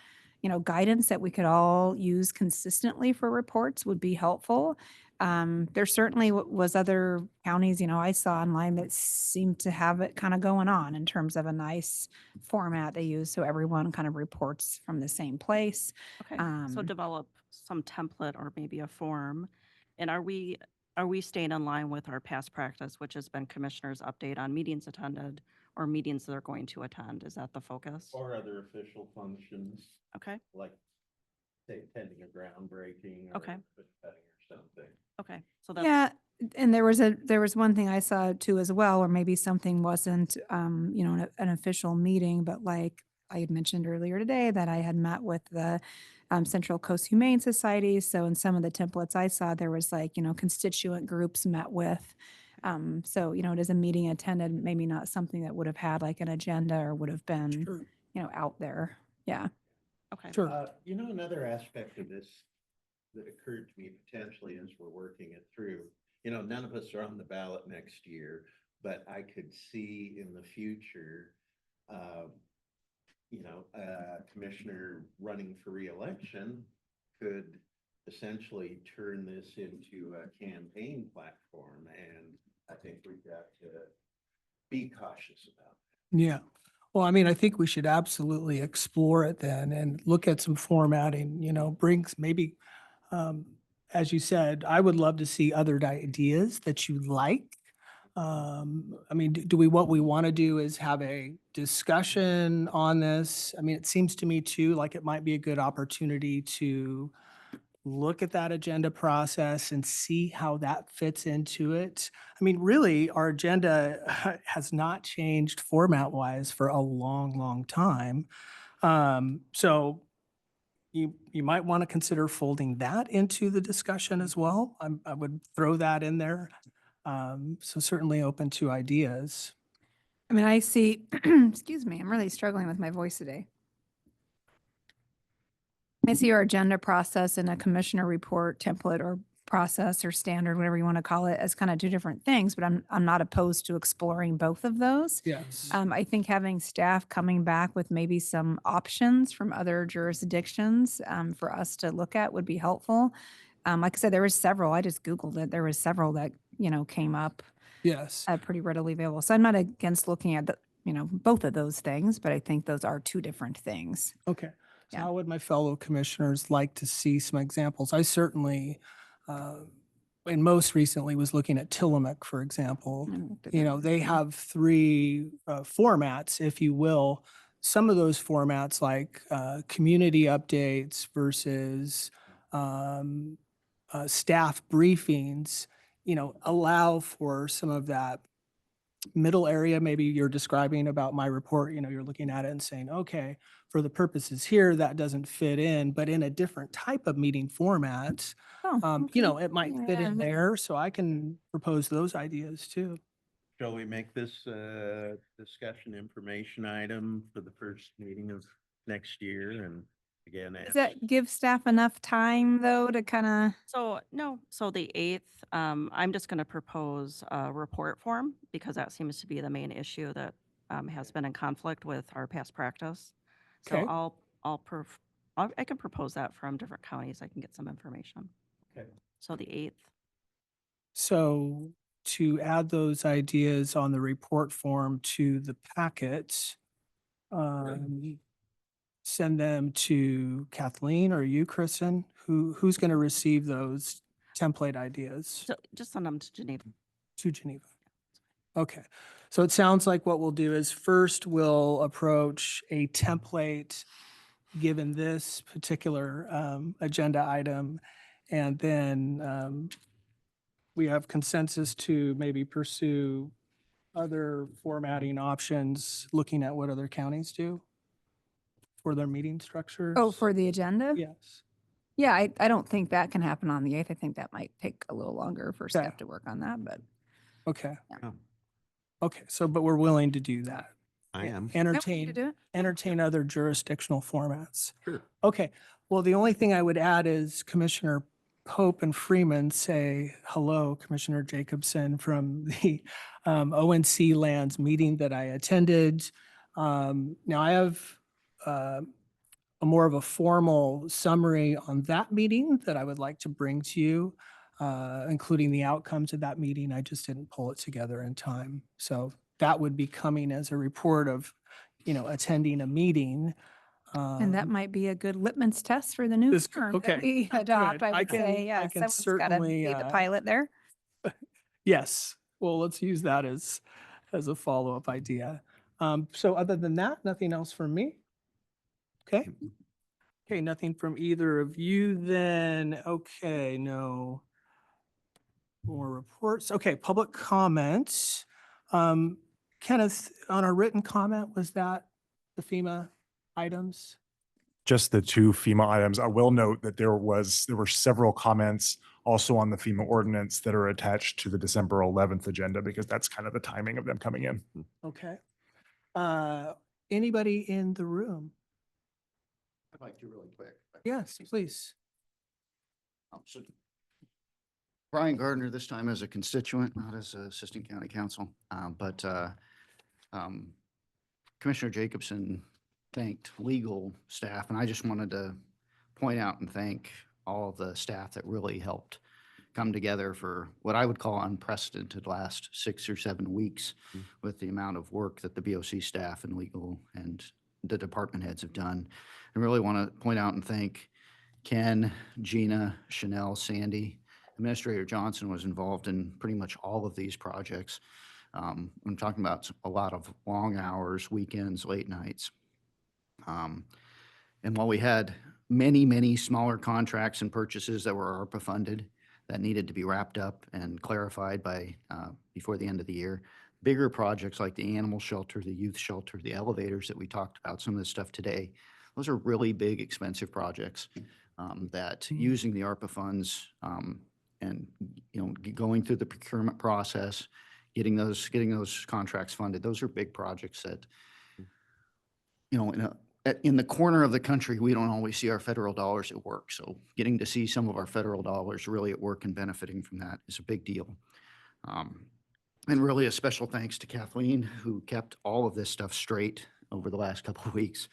guidance that we could all use consistently for reports would be helpful. There certainly was other counties, I saw online that seemed to have it kind of going on in terms of a nice format they use. So everyone kind of reports from the same place. Okay, so develop some template or maybe a form. And are we staying in line with our past practice, which has been commissioners update on meetings attended or meetings they're going to attend? Is that the focus? Or other official functions, Okay, like say attending a groundbreaking or Okay. ribbon cutting or something. okay, so that's. Yeah, and there was one thing I saw too as well, where maybe something wasn't, an official meeting, but like I had mentioned earlier today that I had met with the Central Coast Humane Society. So in some of the templates I saw, there was like, constituent groups met with. So, it is a meeting attended, maybe not something that would have had like an agenda or would have been, Sure. out there. Yeah. Okay. Sure. Another aspect of this that occurred to me potentially as we're working it through, none of us are on the ballot next year, but I could see in the future, a commissioner running for reelection could essentially turn this into a campaign platform, and I think we've got to be cautious about it. Yeah. Well, I mean, I think we should absolutely explore it then and look at some formatting, brings maybe, um, as you said, I would love to see other ideas that you like. I mean, what we want to do is have a discussion on this. I mean, it seems to me too, like it might be a good opportunity to look at that agenda process and see how that fits into it. I mean, really, our agenda has not changed format wise for a long, long time. So you might want to consider folding that into the discussion as well. I would throw that in there. So certainly open to ideas. I mean, I see, excuse me, I'm really struggling with my voice today. I see our agenda process and a commissioner report template or process or standard, whatever you want to call it, as kind of two different things, but I'm not opposed to exploring both of those. Yes. I think having staff coming back with maybe some options from other jurisdictions for us to look at would be helpful. Like I said, there was several, I just Googled it. There was several that, came up Yes. pretty readily available. So I'm not against looking at both of those things, but I think those are two different things. Okay. So Yeah. how would my fellow commissioners like to see some examples? I certainly, and most recently was looking at Tillamook, for example. I looked at You that know, they too. have three formats, if you will. Some of those formats, like community updates versus staff briefings, allow for some of that middle area. Maybe you're describing about my report, you're looking at it and saying, okay, for the purposes here, that doesn't fit in, but in a different type of meeting format, Oh, okay. it might fit in Yeah. there. So I can propose those ideas too. Shall we make this a discussion information item for the first meeting of next year? And again, Does that give staff enough time though to kind of, So, no, so the 8th, I'm just going to propose a report form because that seems to be the main issue that has been in conflict with our past practice. So Okay. I can propose that from different counties. I can get some information. Okay. So the 8th. So to add those ideas on the report form to the packet, send them to Kathleen or you, Kristen, who's going to receive those template ideas So just send them to Geneva. to Geneva. Okay. So it sounds like what we'll do is first we'll approach a template given this particular agenda item. And then we have consensus to maybe pursue other formatting options, looking at what other counties do for their meeting structures. oh, for the agenda? Yes. Yeah, I don't think that can happen on the 8th. I think that might take a little longer for Okay. staff to work on that, but. Okay. Oh, Okay. So, but we're willing to do that. I am. Yep, we Entertain, can do it. entertain other jurisdictional formats. Sure. Okay. Well, the only thing I would add is Commissioner Pope and Freeman say hello, Commissioner Jacobson, from the ONC Lands meeting that I attended. Now I have a more of a formal summary on that meeting that I would like to bring to you, including the outcomes of that meeting. I just didn't pull it together in time. So that would be coming as a report of, attending a meeting. And that might be a good litmus test for the new This- term okay, that we adopt, good. I would say. I Yeah, can someone's got to certainly, be the pilot there. yes. Well, let's use that as a follow-up idea. So other than that, nothing else from me? Okay. Okay, nothing from either of you then. Okay, no more reports. Okay, public comments. Kenneth, on our written comment, was that the FEMA items? Just the two FEMA items. I will note that there were several comments also on the FEMA ordinance that are attached to the December 11th agenda because that's kind of the timing of them coming in. Okay. Anybody in the room? I'd like to really quick. Yes, please. So Brian Gardner, this time as a constituent, not as assistant county counsel, but Commissioner Jacobson thanked legal staff, and I just wanted to point out and thank all of the staff that really helped come together for what I would call unprecedented last 6 or 7 weeks with the amount of work that the BOC staff and legal and the department heads have done. And really want to point out and thank Ken, Gina, Chanel, Sandy. Administrator Johnson was involved in pretty much all of these projects. I'm talking about a lot of long hours, weekends, late nights. And while we had many, many smaller contracts and purchases that were ARPA funded that needed to be wrapped up and clarified by before the end of the year, bigger projects like the animal shelter, the youth shelter, the elevators that we talked about, some of this stuff today, those are really big, expensive projects that using the ARPA funds and going through the procurement process, getting those contracts funded, those are big projects that in the corner of the country, we don't always see our federal dollars at work. So getting to see some of our federal dollars really at work and benefiting from that is a big deal. And really a special thanks to Kathleen, who kept all of this stuff straight over the last couple of weeks.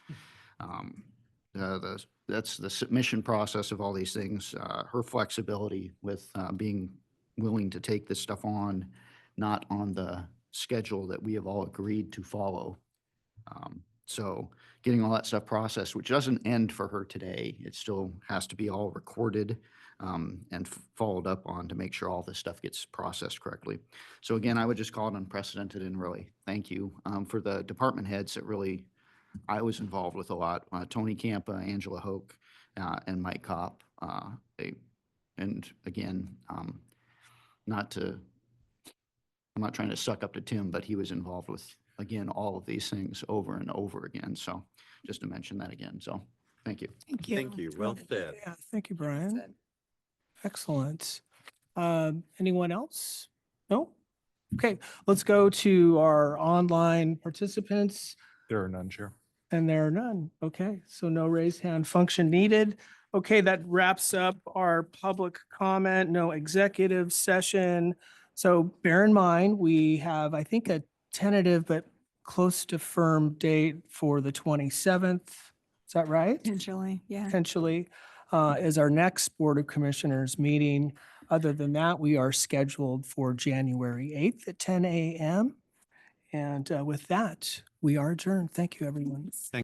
That's the submission process of all these things, her flexibility with being willing to take this stuff on, not on the schedule that we have all agreed to follow. So getting all that stuff processed, which doesn't end for her today, it still has to be all recorded and followed up on to make sure all this stuff gets processed correctly. So again, I would just call it unprecedented and really thank you for the department heads that really I was involved with a lot. Tony Campa, Angela Hoke, and Mike Kopp. And again, I'm not trying to suck up to Tim, but he was involved with, again, all of these things over and over again. So just to mention that again. So thank you. Thank you. Thank you. Well said. Yeah, thank you, Brian. Excellent. Anyone else? No? Okay, let's go to our online participants. There are none, Chair. And there are none. Okay, so no raised hand function needed. Okay, that wraps up our public comment, no executive session. So bear in mind, we have, I think, a tentative but close to firm date for the 27th. Is that right? Potentially, yeah. Potentially, is our next Board of Commissioners meeting. Other than that, we are scheduled for January 8th at 10 a.m. And with that, we are adjourned. Thank you, everyone. Thank